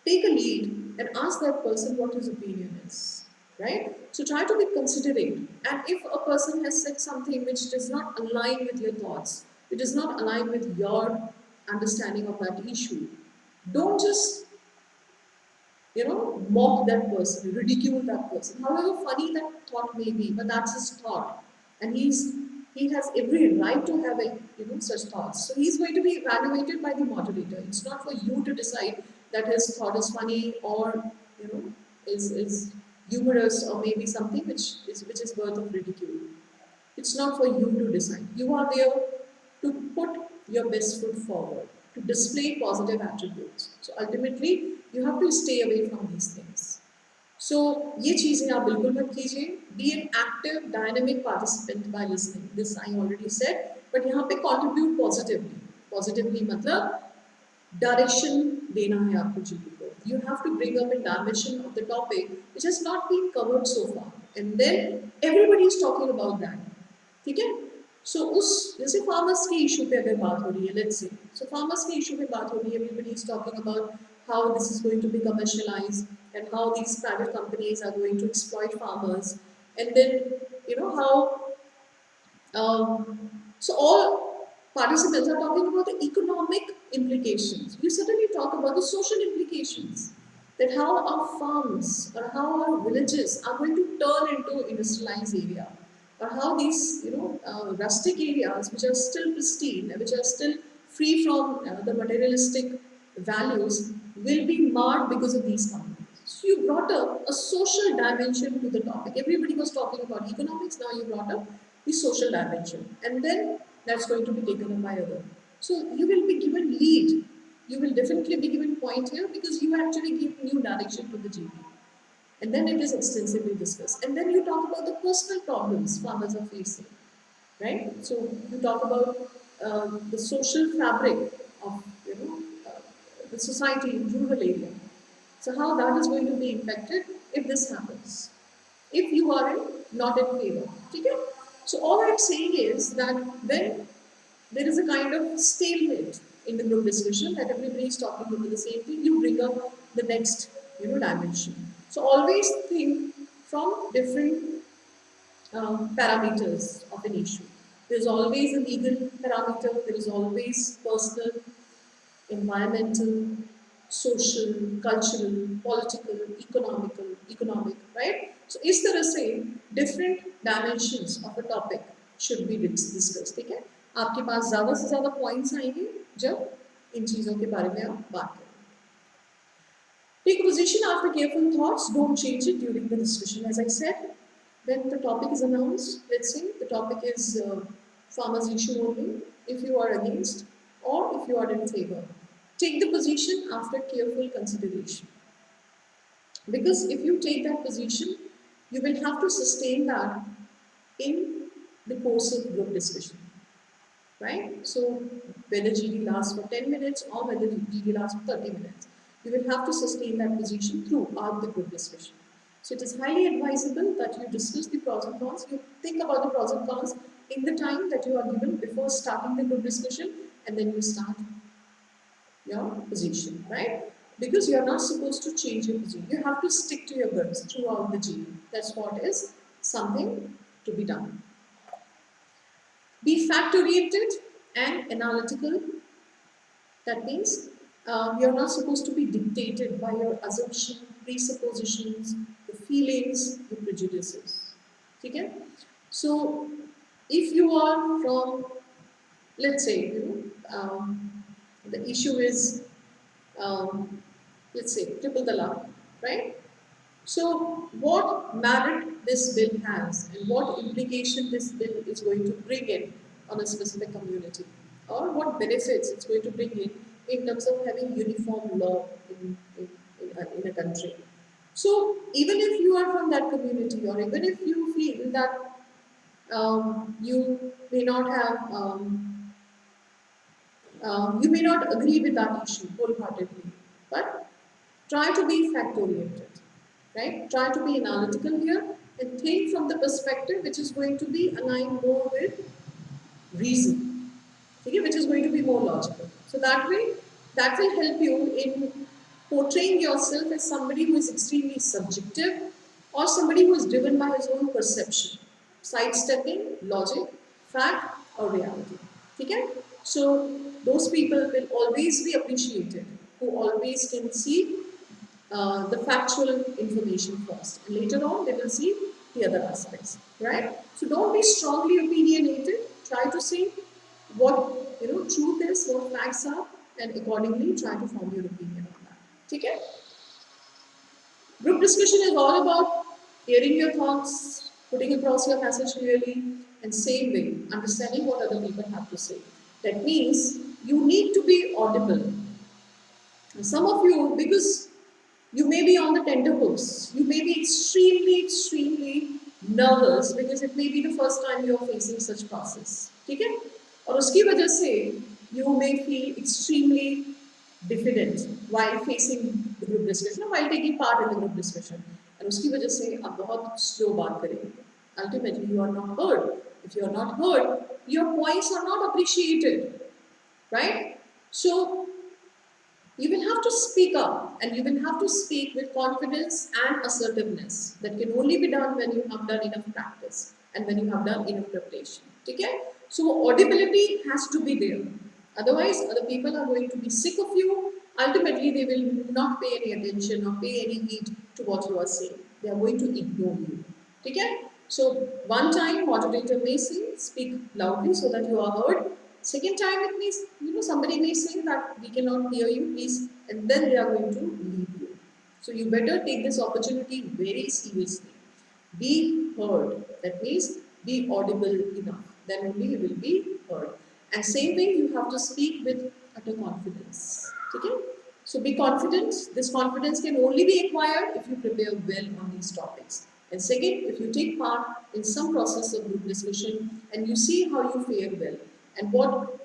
take a lead and ask that person what his opinion is, right? So try to be considerate. And if a person has said something which does not align with your thoughts, it does not align with your understanding of that issue, don't just, mock that person, ridicule that person. However funny that thought may be, but that's his thought. And he has every right to have such thoughts. So he's going to be evaluated by the moderator. It's not for you to decide that his thought is funny or is humorous or maybe something which is worth of ridicule. It's not for you to decide. You are there to put your best foot forward, to display positive attributes. So ultimately, you have to stay away from these things. So ये चीजें आप बिल्कुल मत कीजिए. Be an active, dynamic participant by listening. This I already said. But यहाँ पे contribute positively. Positively मतलब direction देना है आपको GD को. You have to bring up a dimension of the topic which has not been covered so far, and then everybody is talking about that. ठीक है? So उस जैसे farmers के issue पे अगर बात हो रही है, let's say, so farmers के issue पे बात हो रही है, everybody is talking about how this is going to be commercialized and how these private companies are going to exploit farmers, and then how so all participants are talking about the economic implications. You suddenly talk about the social implications, that how our farms or how our villages are going to turn into industrialized area, or how these rustic areas which are still pristine, which are still free from the materialistic values, will be marred because of these companies. So you brought up a social dimension to the topic. Everybody was talking about economics, now you brought up the social dimension, and then that's going to be taken up by other. So you will be given lead. You will definitely be given point here because you actually give new direction to the GP. And then it is extensively discussed. And then you talk about the personal problems farmers are facing, right? So you talk about the social fabric of the society in rural area. So how that is going to be impacted if this happens, if you are not in favor. Okay? So all I'm saying is that when there is a kind of stalemate in the group discussion, that everybody is talking about the same thing, you bring up the next dimension. So always think from different parameters of an issue. There is always a legal parameter, there is always personal, environmental, social, cultural, political, economic, right? So इस तरह से different dimensions of a topic should be discussed. ठीक है? आपके पास ज़्यादा से ज़्यादा points आएंगे जब इन चीज़ों के बारे में आप बात करें. Take a position after careful thoughts. Don't change it during the discussion. As I said, when the topic is announced, let's say the topic is farmers' issue only. If you are against or if you are in favor, take the position after careful consideration. Because if you take that position, you will have to sustain that in the course of group discussion, right? So whether GD lasts for 10 minutes or whether GD lasts for 30 minutes, you will have to sustain that position throughout the group discussion. So it is highly advisable that you discuss the pros and cons, you think about the pros and cons in the time that you are given before starting the group discussion, and then you start your position, right? Because you are not supposed to change your position. You have to stick to your guns throughout the GD. That's what is something to be done. Be fact-oriented and analytical. That means you're not supposed to be dictated by your assumptions, presuppositions, the feelings, the prejudices. Okay? So, if you are from, let's say, the issue is, let's say, triple talaq, right? So, what merit this bill has and what implication this bill is going to bring in on a specific community, or what benefits it's going to bring in terms of having uniform law in a country. So, even if you are from that community, or even if you feel that you may not have, you may not agree with that issue wholeheartedly, but try to be fact oriented, right? Try to be analytical here and think from the perspective which is going to be aligned more with reason, okay, which is going to be more logical. So that way, that will help you in portraying yourself as somebody who is extremely subjective or somebody who is driven by his own perception, sidestepping logic, fact, or reality. Okay? So those people will always be appreciated who always can see the factual information first, and later on they will see the other aspects, right? So don't be strongly opinionated. Try to see what truth is, what facts are, and accordingly try to form your opinion on that. Okay? Group discussion is all about hearing your thoughts, putting across your message clearly, and same way, understanding what other people have to say. That means you need to be audible. Some of you, because you may be on the tenterhooks, you may be extremely nervous because it may be the first time you are facing such process. ठीक है? और उसकी वजह से you may feel extremely diffident while facing the group discussion or while taking part in the group discussion. और उसकी वजह से आप बहुत slow बात करेंगे. Ultimately, you are not heard. If you are not heard, your points are not appreciated, right? So you will have to speak up, and you will have to speak with confidence and assertiveness. That can only be done when you have done enough practice and when you have done enough preparation. Okay? So audibility has to be there. Otherwise, other people are going to be sick of you. Ultimately, they will not pay any attention or pay any heed to what you are saying. They are going to ignore you. Okay? So one time, moderator may say, speak loudly so that you are heard. Second time, it means, somebody may say that we cannot hear you, please, and then they are going to leave you. So you better take this opportunity very seriously. Be heard. That means be audible enough. Then only you will be heard. And same way, you have to speak with utter confidence. Okay? So be confident. This confidence can only be acquired if you prepare well on these topics. And second, if you take part in some process of group discussion and you see how you fare well and what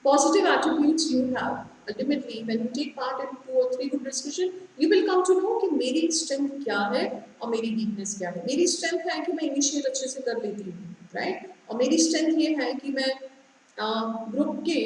positive attributes you have. Ultimately, when you take part in 2 or 3 group discussion, you will come to know कि मेरी strength क्या है और मेरी weakness क्या है. मेरी strength है कि मैं initiate अच्छे से कर लेती हूँ, right? और मेरी strength ये है कि मैं group के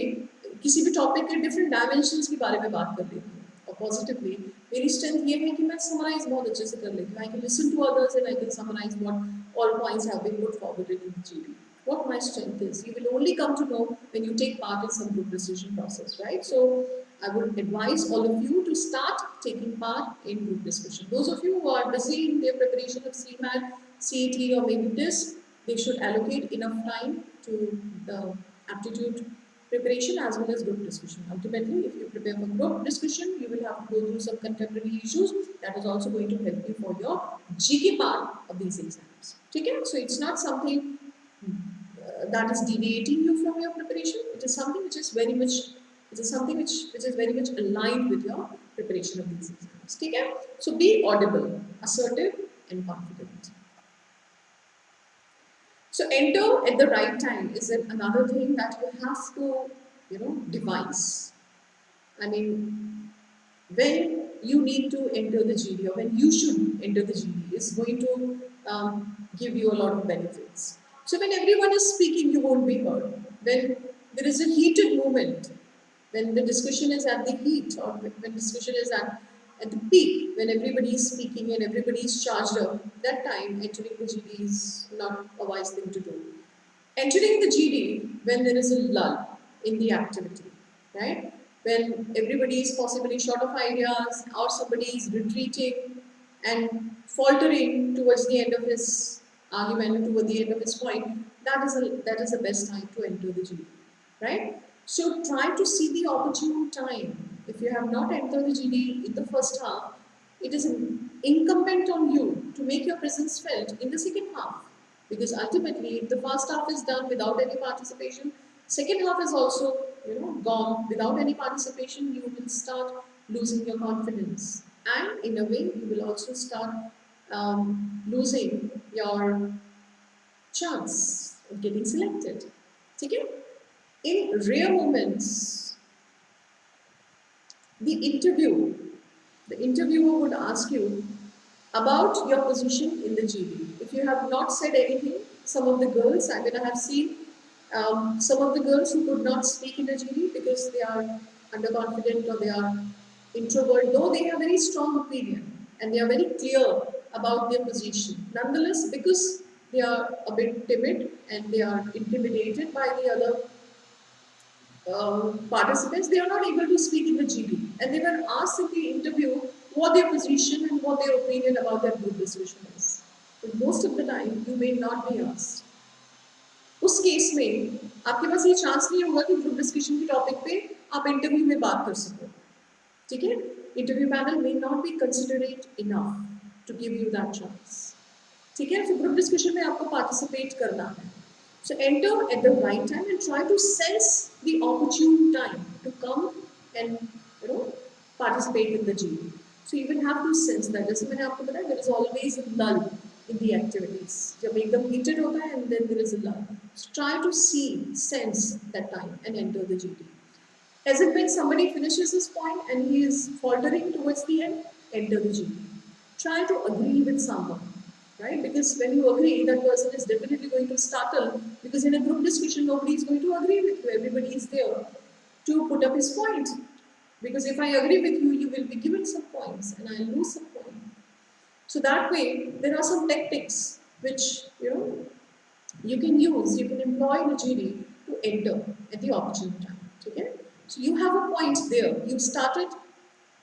किसी भी topic के different dimensions के बारे में बात कर लेती हूँ. और positively, मेरी strength ये है कि मैं summarize बहुत अच्छे से कर लेती हूँ. I can listen to others and I can summarize what all points have been put forward in the GD. What my strength is. You will only come to know when you take part in some group decision process, right? So I would advise all of you to start taking part in group discussion. Those of you who are busy in their preparation of CMAT, CET or maybe this, they should allocate enough time to the aptitude preparation as well as group discussion. Ultimately, if you prepare for group discussion, you will have to go through some contemporary issues. That is also going to help you for your GK part of these exams. Okay? So it's not something that is deviating you from your preparation. It is something which is very much, very much aligned with your preparation of these exams. Okay? So be audible, assertive, and confident. So enter at the right time is another thing that you have to, devise. I mean, when you need to enter the GD or when you should enter the GD is going to give you a lot of benefits. So when everyone is speaking, you won't be heard. When there is a heated moment, when the discussion is at the heat or when discussion is at the peak, when everybody is speaking and everybody is charged up, that time entering the GD is not a wise thing to do. Entering the GD when there is a lull in the activity, right? When everybody is possibly short of ideas or somebody is retreating and faltering towards the end of his argument, toward the end of his point, that is the best time to enter the GD, right? So try to see the opportune time. If you have not entered the GD in the first half, it is incumbent on you to make your presence felt in the second half. Because ultimately, if the first half is done without any participation, second half is also gone without any participation, you will start losing your confidence. And in a way, you will also start losing your chance of getting selected. Okay? In rare moments, the interviewer would ask you about your position in the GD. If you have not said anything, some of the girls, I mean, I have seen some of the girls who could not speak in the GD because they are underconfident or they are introvert, though they have very strong opinion and they are very clear about their position. Nonetheless, because they are a bit timid and they are intimidated by the other participants, they are not able to speak in the GD. And they were asked in the interview what their position and what their opinion about that group discussion is. But most of the time, you may not be asked. उस case में आपके पास ये chance नहीं होगा कि group discussion के topic पे आप इंटरव्यू में बात कर सको, ठीक है? Interview panel may not be considerate enough to give you that chance, ठीक है? तो ग्रुप डिस्कशन में आपको पार्टिसिपेट करना है. So enter at the right time and try to sense the opportune time to come and participate in the GD. So you will have to sense that. जैसे मैंने आपको बताया, there is always a lull in the activities. जब एकदम heated होता है and then there is a lull. So try to see, sense that time and enter the GD. As if when somebody finishes his point and he is faltering towards the end, enter the GD. Try to agree with someone. Right? Because when you agree, that person is definitely going to startle, because in a group discussion, nobody is going to agree with you. Everybody is there to put up his point. Because if I agree with you, you will be given some points and I lose some points. So that way, there are some tactics which you can use, you can employ in a GD to enter at the opportune time. Okay? So you have a point there. You started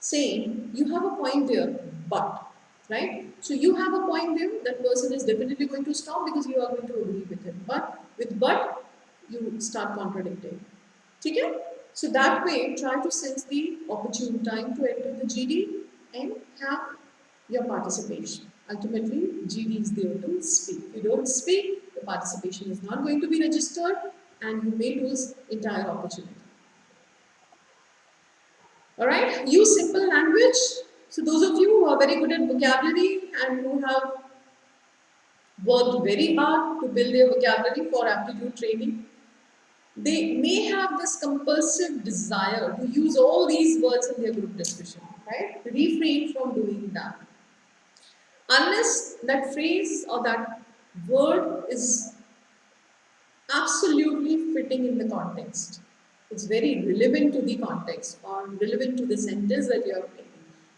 saying, you have a point there, but. Right? So you have a point there, that person is definitely going to stop because you are going to agree with him. But with but, you start contradicting. Okay? So that way, try to sense the opportune time to enter the GD and have your participation. Ultimately, GD is there to speak. If you don't speak, the participation is not going to be registered and you may lose entire opportunity. Alright? Use simple language. So those of you who are very good at vocabulary and who have worked very hard to build their vocabulary for aptitude training, they may have this compulsive desire to use all these words in their group discussion, right? Refrain from doing that. Unless that phrase or that word is absolutely fitting in the context. It's very relevant to the context or relevant to the sentence that you are making.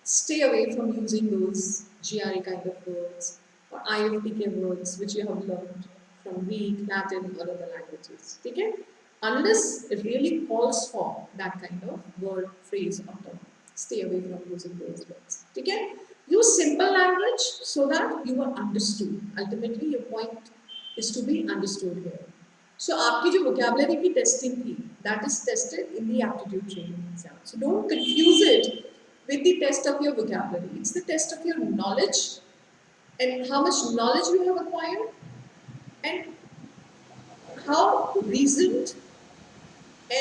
Stay away from using those GRE kind of words or IIFT words which you have learned from Greek, Latin or other languages. Okay? Unless it really calls for that kind of word, phrase or term. Stay away from using those words. Okay? Use simple language so that you are understood. Ultimately, your point is to be understood here. So, आपकी जो vocabulary की testing थी, that is tested in the aptitude training exam. So, don't confuse it with the test of your vocabulary. It's the test of your knowledge and how much knowledge you have acquired and how reasoned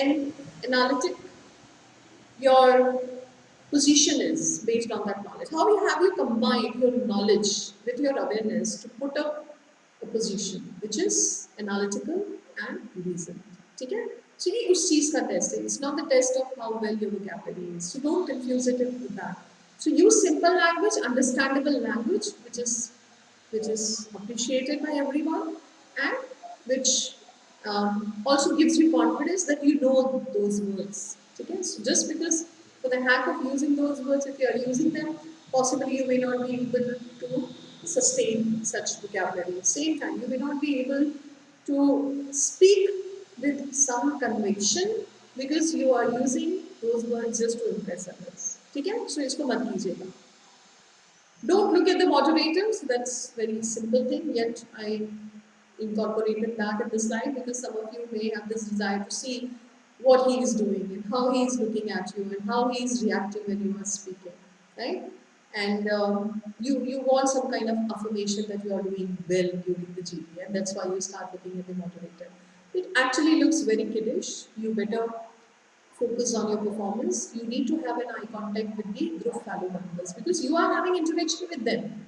and analytic your position is based on that knowledge. How have you combined your knowledge with your awareness to put up a position which is analytical and reasoned. Okay? So ये उस चीज़ का test है. It's not the test of how well your vocabulary is. So don't confuse it with that. So use simple language, understandable language, which is appreciated by everyone, and which also gives you confidence that you know those words. Okay? So just because for the heck of using those words, if you are using them, possibly you may not be able to sustain such vocabulary. At the same time, you may not be able to speak with some conviction because you are using those words just to impress others. ठीक है? So इसको मत कीजिएगा. Don't look at the moderators. That's very simple thing. Yet I incorporated that in the slide because some of you may have this desire to see what he is doing and how he is looking at you and how he is reacting when you are speaking, right? And you want some kind of affirmation that you are doing well during the GP, and that's why you start looking at the moderator. It actually looks very kiddish. You better focus on your performance. You need to have an eye contact with the group fellow members because you are having interaction with them.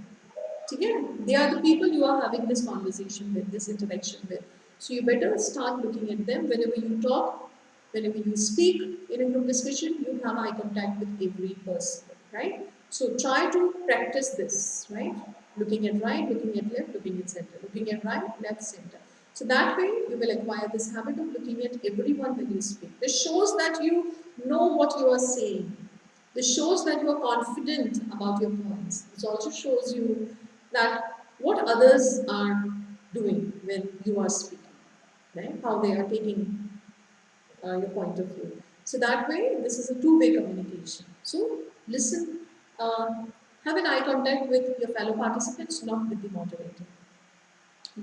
Okay? They are the people you are having this conversation with, this interaction with. So you better start looking at them whenever you talk, whenever you speak in a group discussion, you have eye contact with every person, right? So try to practice this, right? Looking at right, looking at left, looking at center, looking at right, left, center. So that way you will acquire this habit of looking at everyone when you speak. This shows that you know what you are saying. This shows that you are confident about your points. This also shows you that what others are doing when you are speaking, right? How they are taking your point of view. So that way, this is a two-way communication. So listen, have an eye contact with your fellow participants, not with the moderator.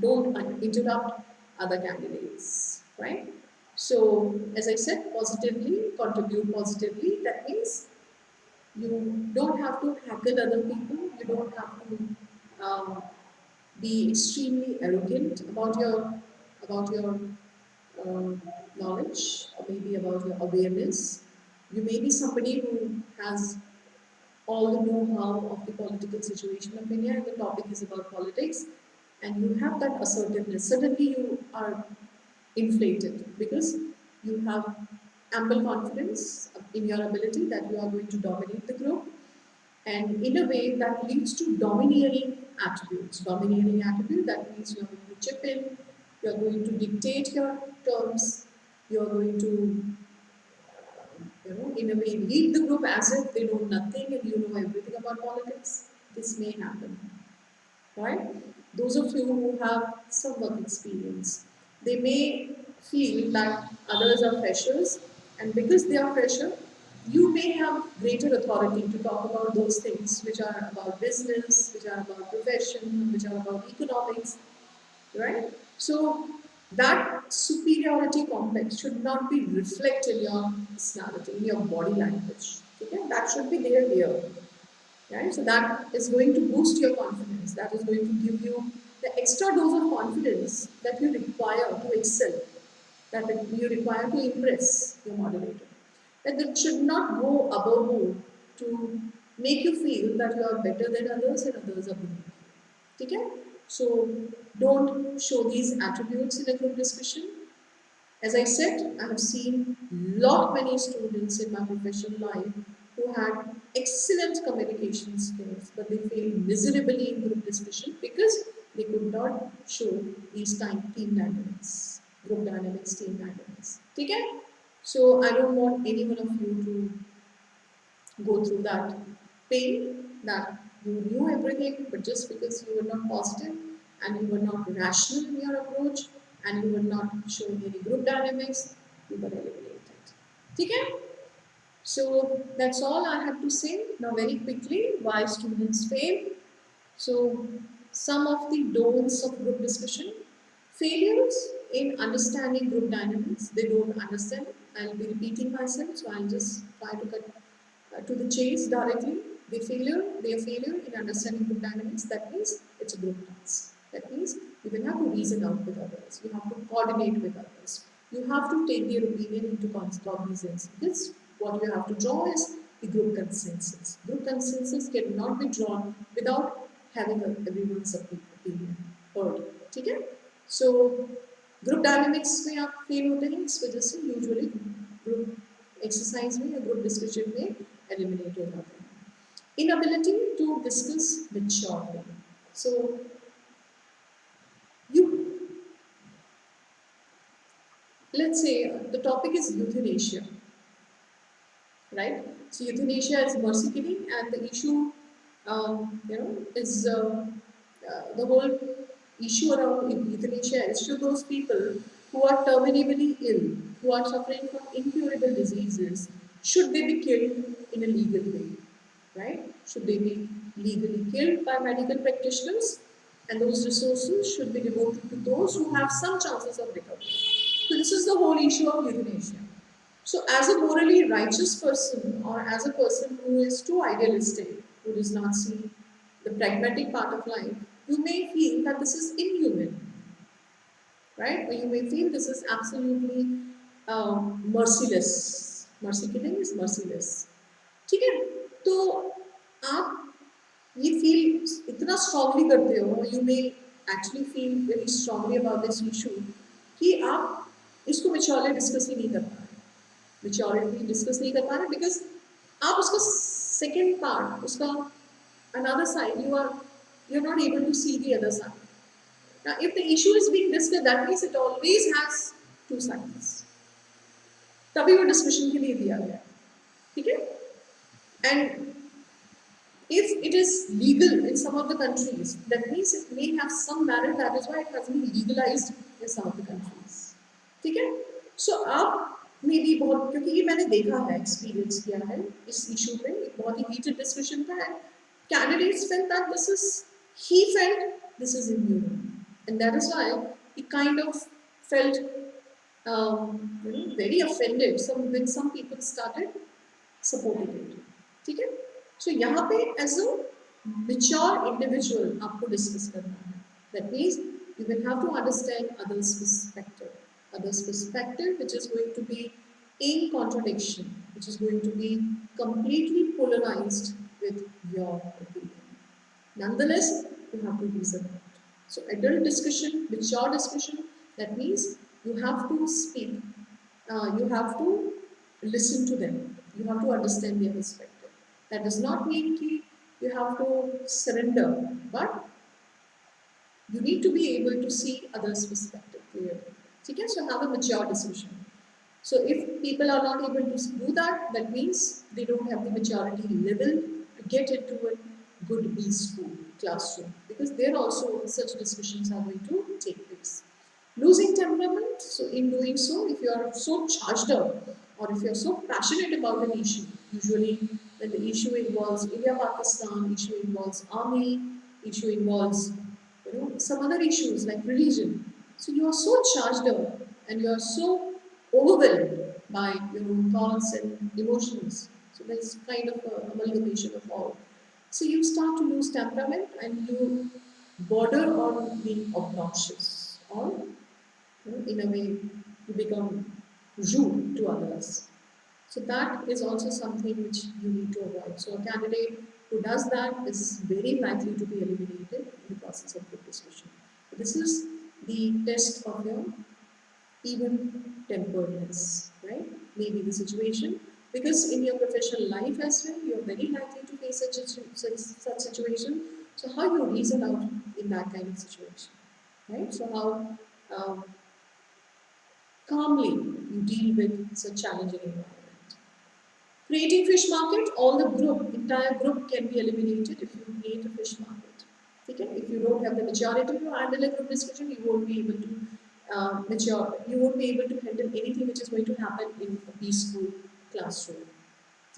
Don't interrupt other candidates, right? So, as I said, positively, contribute positively. That means you don't have to heckle other people. You don't have to be extremely arrogant about your knowledge or maybe about your awareness. You may be somebody who has all the know-how of the political situation of India and the topic is about politics and you have that assertiveness. Suddenly you are inflated because you have ample confidence in your ability that you are going to dominate the group and in a way that leads to domineering attributes. Domineering attribute, that means you are going to chip in, you are going to dictate your terms, you are going to, in a way lead the group as if they know nothing and you know everything about politics. This may happen, right? Those of you who have some work experience, they may feel that others are freshers and because they are fresher, you may have greater authority to talk about those things which are about business, which are about profession, which are about economics, right? So that superiority complex should not be reflected in your personality, in your body language. Okay? That should be there here. Right? So that is going to boost your confidence. That is going to give you the extra dose of confidence that you require to excel, that you require to impress your moderator. That it should not go above board to make you feel that you are better than others and others are beneath you. Okay? So don't show these attributes in a group discussion. As I said, I have seen lot many students in my professional life who had excellent communication skills, but they failed miserably in group discussion because they could not show these team dynamics, group dynamics, team dynamics. Okay? So I don't want any one of you to go through that pain that you knew everything, but just because you were not positive and you were not rational in your approach and you were not showing any group dynamics, you were eliminated. Okay? So that's all I have to say. Now very quickly, why students fail. So some of the don'ts of group discussion. Failures in understanding group dynamics. They don't understand. I'll be repeating myself, so I'll just try to cut to the chase directly. Their failure in understanding group dynamics, that means it's a group task. That means you will have to reason out with others, you have to coordinate with others, you have to take their opinion into cognizance. This, what you have to draw is the group consensus. Group consensus cannot be drawn without having everyone's opinion heard. Okay? So group dynamics में आप fail होते हैं इस वजह से usually group exercise में या group discussion में एलिमिनेट हो जाते हैं. Inability to discuss maturely. So you, let's say the topic is euthanasia, right? So euthanasia is mercy killing, and the issue, is the whole issue around euthanasia is to those people who are terminally ill, who are suffering from incurable diseases. Should they be killed in a legal way, right? Should they be legally killed by medical practitioners? And those resources should be devoted to those who have some chances of recovery. So this is the whole issue of euthanasia. So as a morally righteous person, or as a person who is too idealistic, who does not see the pragmatic part of life, you may feel that this is inhuman, right? Or you may feel this is absolutely merciless. Mercy killing is merciless. ठीक है? तो आप ये feel इतना strongly करते हो, you may actually feel very strongly about this issue कि आप इसको मेच्योरली डिस्कस ही नहीं कर पा रहे, मेच्योरिटी डिस्कस नहीं कर पा रहे बिकॉज आप उसका सेकेंड पार्ट, उसका another side, you're not able to see the other side. Now, if the issue is being discussed, that means it always has two sides. तभी वो डिस्कशन के लिए दिया गया, ठीक है? And if it is legal in some of the countries, that means it may have some merit. That is why it has been legalized in some of the countries. ठीक है? So आप में भी बहुत, क्योंकि ये मैंने देखा है, एक्सपीरियंस किया है इस इशू पे, एक बहुत ही हीटेड डिस्कशन था, and candidates felt that he felt this is inhuman, and that is why he kind of felt very offended when some people started supporting it. ठीक है? So यहाँ पे as a mature individual आपको discuss करना है. That means you will have to understand others' perspective which is going to be in contradiction, which is going to be completely polarized with your opinion. Nonetheless, you have to reason out. So adult discussion, mature discussion, that means you have to speak, you have to listen to them, you have to understand their perspective. That does not mean that you have to surrender, but you need to be able to see others' perspective clearly. Okay? So have a mature discussion. So if people are not able to do that, that means they don't have the maturity level to get into a good B school classroom, because there also such discussions are going to take place. Losing temperament, so in doing so, if you are so charged up or if you are so passionate about an issue, usually when the issue involves India-Pakistan, issue involves army, issue involves some other issues like religion. So you are so charged up and you are so overwhelmed by your own thoughts and emotions. So there's kind of an amalgamation of all. So you start to lose temperament and you border on being obnoxious, or in a way you become rude to others. So that is also something which you need to avoid. So a candidate who does that is very likely to be eliminated in the process of group discussion. So this is the test of your even temperedness, right? Maybe the situation, because in your professional life as well, you are very likely to face such situation. So how you reason out in that kind of situation, right? So how calmly you deal with such challenging environment. Creating fish market, entire group can be eliminated if you create a fish market. Okay? If you don't have the majority to handle a group discussion, you won't be able to you won't be able to handle anything which is going to happen in a peaceful classroom.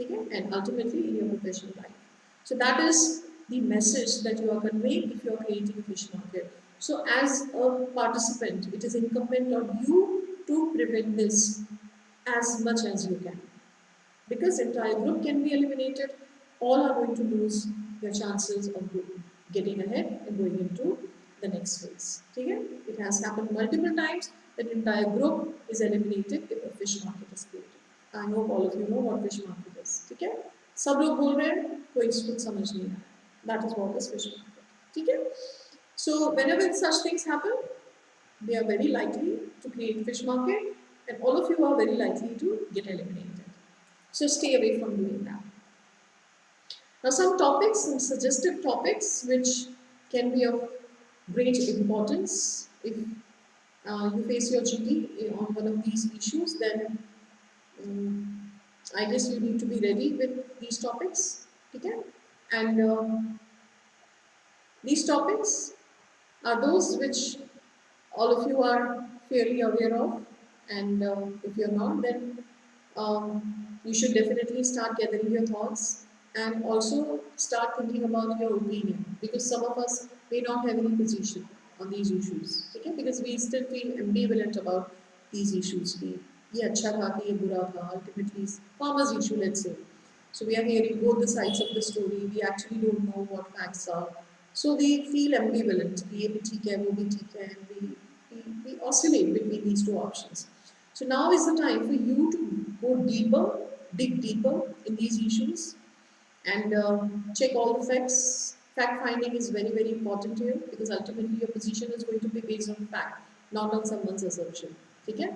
Okay? And ultimately in your professional life. So that is the message that you are conveying if you are creating a fish market. So as a participant, it is incumbent on you to prevent this as much as you can. Because entire group can be eliminated, all are going to lose their chances of getting ahead and going into the next phase. Okay? It has happened multiple times that entire group is eliminated if a fish market is created. I hope all of you know what fish market is. Okay? सब लोग बोल रहे हैं, कोई कुछ समझ नहीं आ रहा. That is what is fish market. Okay? So whenever such things happen, they are very likely to create fish market, and all of you are very likely to get eliminated. So stay away from doing that. Now some topics, some suggestive topics which can be of great importance if you face your GT on one of these issues, then I guess you need to be ready with these topics. Okay? And these topics are those which all of you are fairly aware of, and if you're not, then you should definitely start gathering your thoughts and also start thinking about your opinion, because some of us may not have any position on these issues, okay? Because we still feel ambivalent about these issues. कि ये अच्छा था कि ये बुरा था, ultimately farmers issue, let's say. So we are hearing both the sides of the story. We actually don't know what facts are. So we feel ambivalent. ये भी ठीक है, वो भी ठीक है, and we oscillate between these two options. So now is the time for you to go deeper, dig deeper in these issues, and check all the facts. Fact finding is very, very important here, because ultimately your position is going to be based on fact, not on someone's assumption. ठीक है?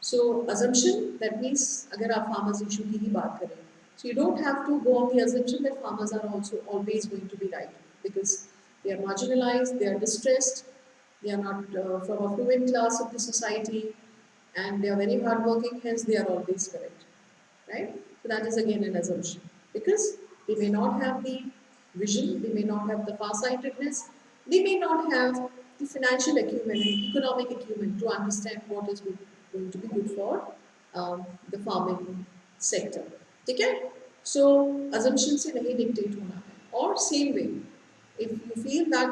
So assumption, that means अगर आप farmers issue की ही बात करें, so you don't have to go on the assumption that farmers are also always going to be right, because they are marginalized, they are distressed, they are not from a fluent class of the society, and they are very hardworking, hence they are always correct, right? So that is again an assumption, because they may not have the vision, they may not have the farsightedness, they may not have the financial acumen and economic acumen to understand what is going to be good for the farming sector. Okay? So assumption से नहीं dictate होना है. Or same way, if you feel that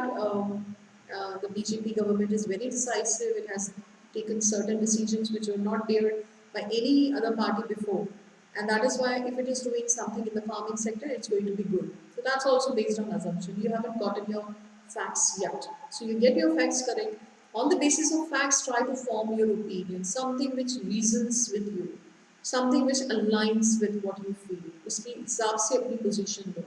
the BJP government is very decisive, it has taken certain decisions which were not there by any other party before, and that is why if it is doing something in the farming sector, it's going to be good. So that's also based on assumption. You haven't gotten your facts yet. So you get your facts correct. On the basis of facts, try to form your opinion, something which reasons with you, something which aligns with what you feel. उसके हिसाब से अपनी position लो.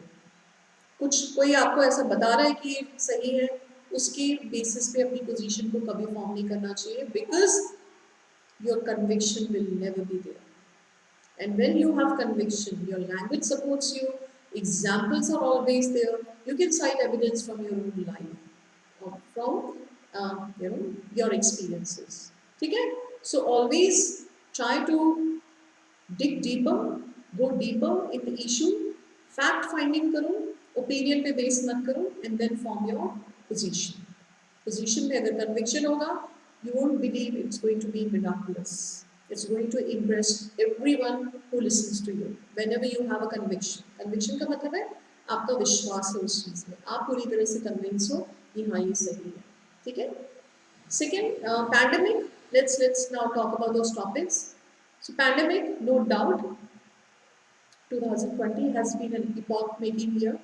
कुछ कोई आपको ऐसा बता रहा है कि ये सही है, उसके बेसिस पे अपनी पोजीशन को कभी फॉर्म नहीं करना चाहिए, because your conviction will never be there. And when you have conviction, your language supports you, examples are always there, you can cite evidence from your own life or from your experiences. Okay? So always try to dig deeper, go deeper in the issue, fact finding करो, opinion पे base मत करो, and then form your position. Position में अगर conviction होगा, you won't believe it's going to be miraculous. It's going to impress everyone who listens to you. Whenever you have a conviction, conviction का मतलब है आपका विश्वास है उस चीज में, आप पूरी तरह से convince हो कि हाँ ये सही है, ठीक है? Second, pandemic. Let's now talk about those topics. So pandemic, no doubt, 2020 has been an epoch-making year,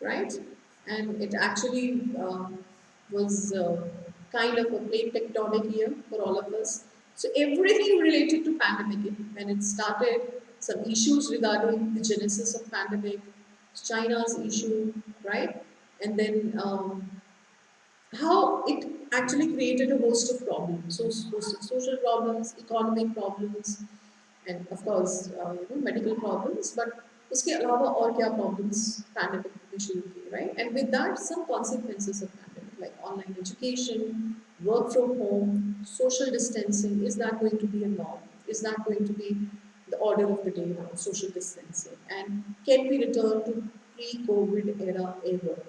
right? And it actually was kind of a plate tectonic year for all of us. So everything related to pandemic, when it started, some issues regarding the genesis of pandemic, China's issue, right? And then how it actually created a host of problems, so social problems, economic problems, and of course medical problems, but उसके अलावा और क्या problems pandemic ने शुरू की, right? And with that some consequences of pandemic, like online education, work from home, social distancing. Is that going to be a norm? Is that going to be the order of the day now, social distancing? And can we return to pre-COVID era ever?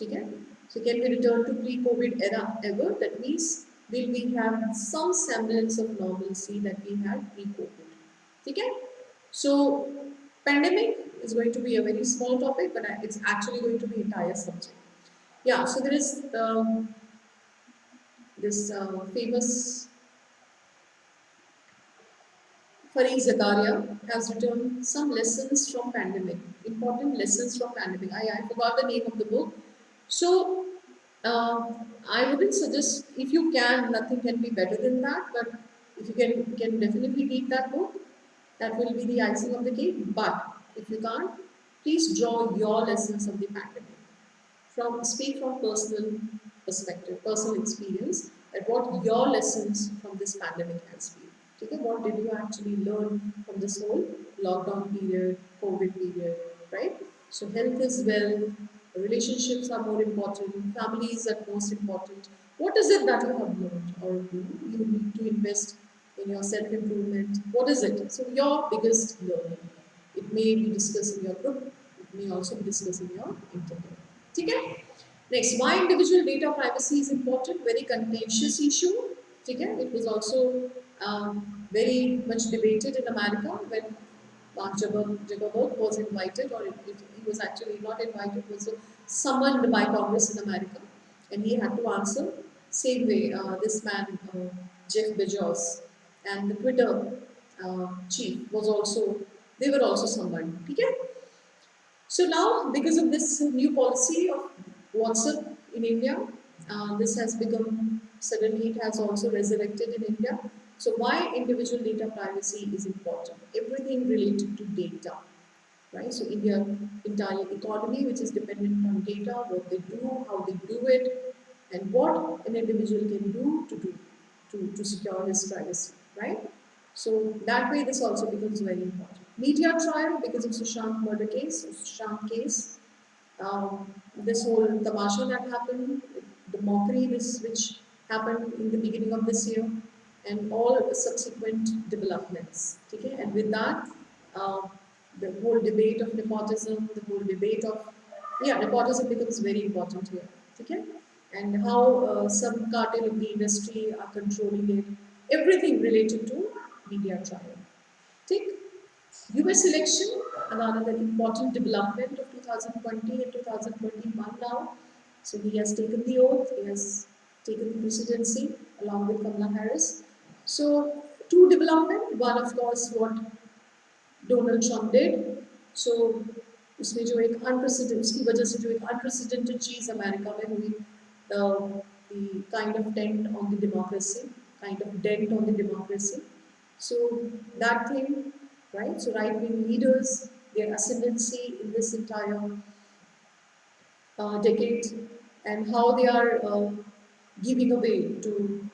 Okay? So can we return to pre-COVID era ever? That means will we have some semblance of normalcy that we had pre-COVID? Okay? So pandemic is going to be a very small topic, but it's actually going to be entire subject. Yeah, so there is this famous Farid Zakaria has written some lessons from pandemic, important lessons from pandemic. I forgot the name of the book. So I wouldn't suggest, if you can, nothing can be better than that, but if you can definitely read that book, that will be the icing of the cake. But if you can't, please draw your lessons of the pandemic. Speak from personal perspective, personal experience, that what your lessons from this pandemic has been. Okay, what did you actually learn from this whole lockdown period, COVID period, right? So health is well, relationships are more important, families are most important. What is it that you have learned, or you need to invest in your self-improvement? What is it? So your biggest learning. It may be discussed in your group, it may also be discussed in your interview. ठीक है? Next, why individual data privacy is important? Very contentious issue. Okay? It was also very much debated in America when Mark Zuckerberg was invited, or he was actually not invited, was summoned by Congress in America, and he had to answer. Same way, this man, Jeff Bezos, and the Twitter chief was also, they were also summoned. Okay? So now, because of this new policy of WhatsApp in India, this has become, suddenly it has also resurrected in India. So why individual data privacy is important? Everything related to data, right? So India entire economy, which is dependent on data, what they do, how they do it, and what an individual can do to secure his privacy, right? So that way this also becomes very important. Media trial because of Sushant murder case, Sushant case, this whole tamasha that happened, the mockery which happened in the beginning of this year, and all subsequent developments. Okay? And with that, uh, the whole debate of nepotism, the whole debate of, yeah, nepotism becomes very important here. Okay? And how some cartel of the industry are controlling it, everything related to media trial. Take US election, another important development of 2020 and 2021 now. So he has taken the oath, he has taken the presidency along with Kamala Harris. So two development, one of course what Donald Trump did. So उसमें जो एक unprecedented, उसकी वजह से जो एक unprecedented चीज़ America में हुई, the kind of dent on the democracy, So that thing, right? So right-wing leaders, their ascendancy in this entire decade, and how they are giving away to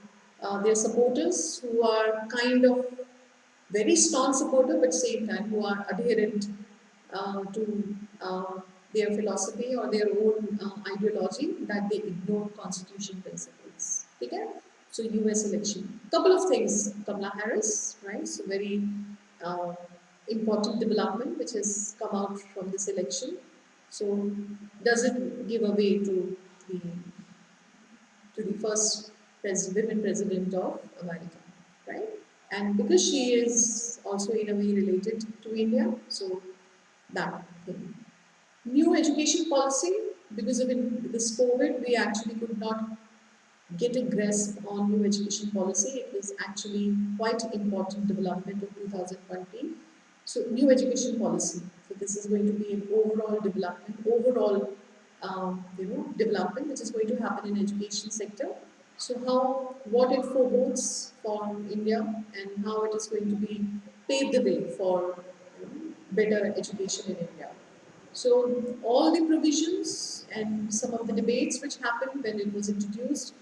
their supporters who are kind of very strong supporter, but same time who are adherent to their philosophy or their own ideology, that they ignore constitution principles. Okay? So US election. Couple of things. Kamala Harris, right? So very uh, important development which has come out from this election. So does it give away the the first women president of America, right? And because she is also in a way related to India, so that thing. New education policy, because of this COVID, we actually could not get a grasp on new education policy. It was actually quite important development of 2020. So new education policy. So this is going to be an overall development, development which is going to happen in education sector. So what it forebodes for India, and how it is going to be pave the way for better education in India. So all the provisions and some of the debates which happened when it was introduced,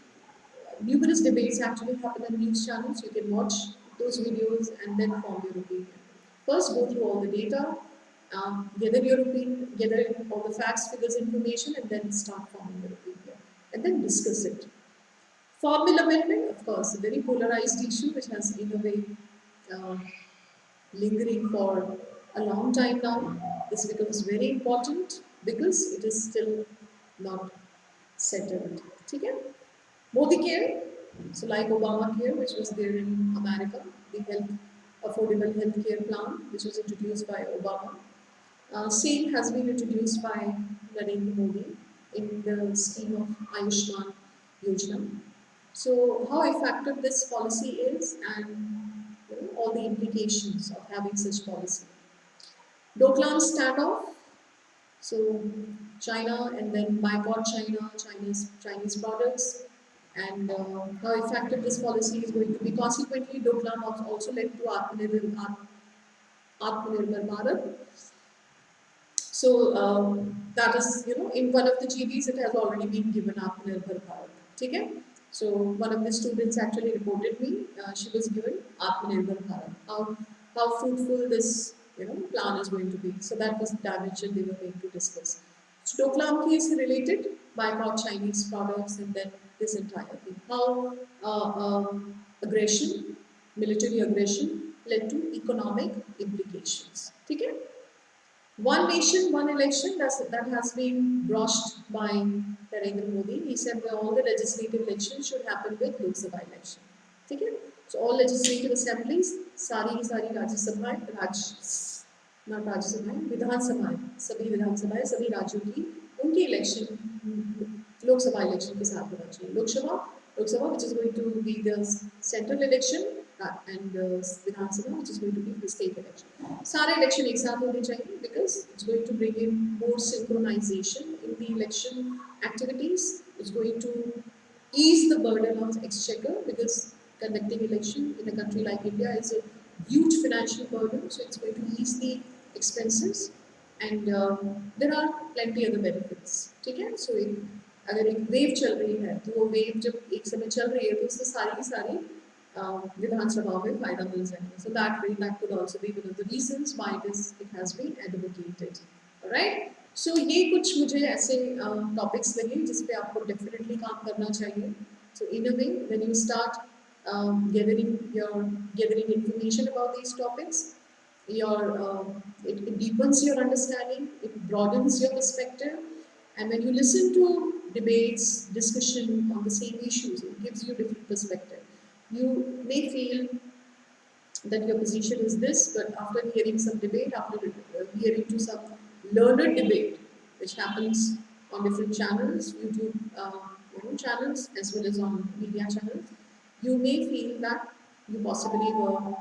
numerous debates actually happen on news channels. You can watch those videos and then form your opinion. First, go through all the data, gather your opinion, gather all the facts, figures, information, and then start forming your opinion. And then discuss it. Formal amendment, of course, a very polarized issue which has in a way uh, lingering for a long time now. This becomes very important because it is still not settled. Okay? Modi care, so like Obamacare, which was there in America, the affordable health care plan, which was introduced by Obama. Same has been introduced by Narendra Modi in the scheme of Ayushman Yojana. So how effective this policy is, and all the implications of having such policy. Doklam standoff, so China and then boycott Chinese products, and how effective this policy is going to be. Consequently, Doklam also led to Atmanirbhar Bharat. So that is, in one of the GBs it has already been given Atmanirbhar Bharat. Okay? So one of the students actually reported me. She was given Atmanirbhar Bharat. How fruitful this plan is going to be. So that was the dimension they were going to discuss. So Doklam case related boycott Chinese products, and then this entire thing. How aggression, military aggression, led to economic implications. Okay? One nation, one election, that has been brushed by Narendra Modi. He said that all the legislative elections should happen with Lok Sabha election. Okay? So all legislative assemblies, सारी राज्य सभाएं, not राज्य सभाएं, विधान सभाएं, सभी राज्यों की उनकी इलेक्शन लोकसभा इलेक्शन के साथ होना चाहिए. Lok Sabha which is going to be the central election and Vidhan Sabha which is going to be the state election. सारे इलेक्शन एक साथ होने चाहिए because it's going to bring in more synchronization in the election activities. It's going to ease the burden of exchequer because conducting election in a country like India is a huge financial burden. So it's going to ease the expenses and there are plenty other benefits. ठीक है? So अगर एक wave चल रही है तो वो wave जब एक समय चल रही है तो उससे सारी की सारी विधानसभा में फायदा मिल जाएगा. So that way that could also be one of the reasons why it has been advocated. Alright? So ये कुछ मुझे ऐसे topics लगे जिस पे आपको definitely काम करना चाहिए. So in a way when you start gathering information about these topics, it deepens your understanding, it broadens your perspective, and when you listen to debates, discussion on the same issues, it gives you different perspective. You may feel that your position is this, but after hearing some debate, after hearing to some learned debate, which happens on different channels, YouTube channels as well as on media channels, you may feel that you possibly were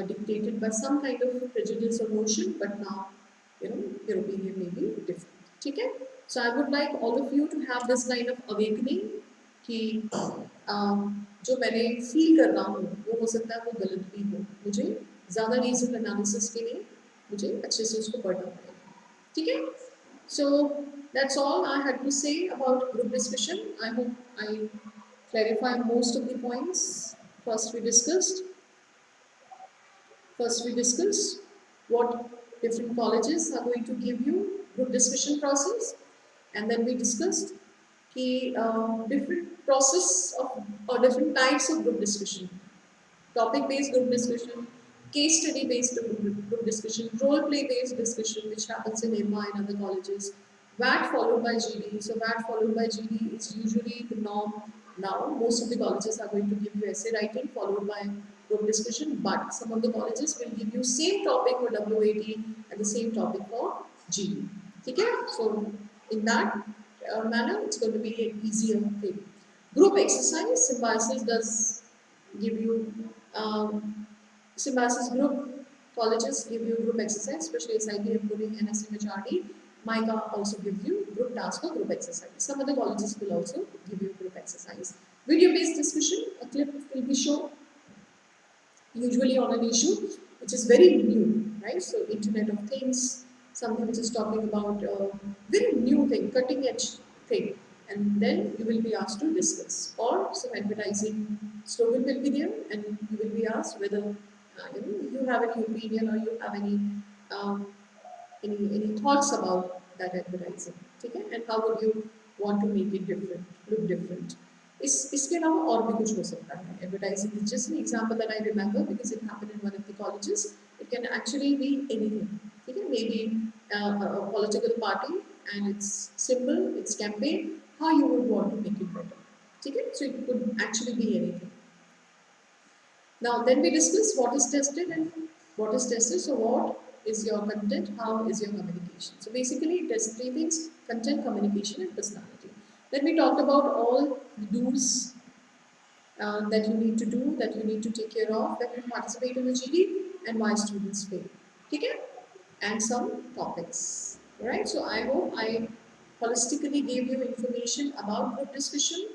dictated by some kind of prejudice or notion, but now your opinion may be different. Okay? So I would like all of you to have this kind of awakening कि जो मैंने feel कर रहा हूँ वो हो सकता है वो गलत भी हो. मुझे ज़्यादा रीजन एनालिसिस के लिए मुझे अच्छे से उसको पढ़ना पड़ेगा. ठीक है? So that's all I had to say about group discussion. I hope I clarify most of the points. First we discussed what different colleges are going to give you group discussion process, and then we discussed the different process of or different types of group discussion: topic based group discussion, case study based group discussion, role play based discussion, which happens in IIMA and other colleges, VAT followed by GD. So VAT followed by GD is usually the norm now. Most of the colleges are going to give you essay writing followed by group discussion, but some of the colleges will give you same topic for WAT and the same topic for GD. Okay? So in that manner, it's going to be an easier thing. Group exercise, Symbiosis does give you Symbiosis group colleges give you group exercise, especially SIP, including NSMHRD. MICA also gives you group task or group exercise. Some other colleges will also give you group exercise. Video-based discussion, a clip will be shown, usually on an issue which is very new, right? So Internet of Things, something which is talking about very new thing, cutting edge thing, and then you will be asked to discuss. Or some advertising slogan will be there, and you will be asked whether you have any opinion or you have any thoughts about that advertising, okay? And how would you want to make it different, look different? इसके अलावा और भी कुछ हो सकता है. Advertising is just an example that I remember because it happened in one of the colleges. It can actually be anything. Okay? Maybe a political party and its symbol, its campaign, how you would want to make it better. Okay? So it could actually be anything. Now then we discuss what is tested and what is tested. So what is your content, how is your communication. So basically it does three things: content, communication and personality. Then we talked about all the do's that you need to do, that you need to take care of when you participate in the GD, and why students fail. Okay? And some topics. Alright, so I hope I holistically gave you information about group discussion,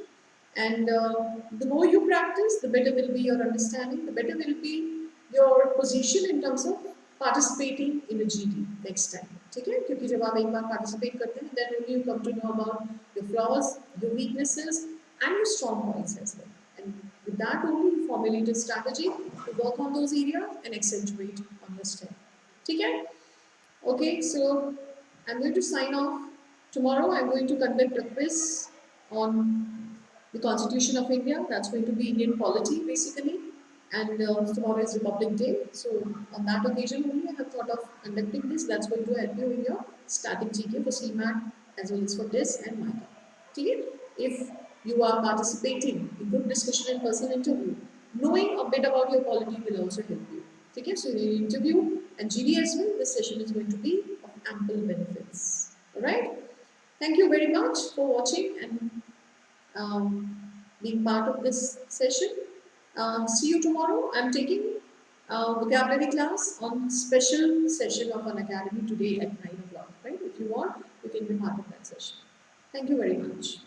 and the more you practice, the better will be your understanding, the better will be your position in terms of participating in a GD next time. ठीक है? क्योंकि जब आप एक बार participate करते हैं, then only you come to know about your flaws, your weaknesses, and your strong points as well. And with that only, you formulate a strategy to work on those areas and accentuate on your strength. ठीक है? Okay, so I'm going to sign off. Tomorrow I'm going to conduct a quiz on the Constitution of India. That's going to be Indian polity basically. And tomorrow is Republic Day, so on that occasion only I have thought of conducting this. That's going to help you in your static GK for CMAT as well as for this and MICA. Okay? If you are participating in group discussion and personal interview, knowing a bit about your quality will also help you. Okay? So in your interview and GD as well, this session is going to be of ample benefits. Alright? Thank you very much for watching and being part of this session. See you tomorrow. I'm taking vocabulary class on special session of Unacademy today at 9 o'clock. Right? If you want, you can be part of that session. Thank you very much.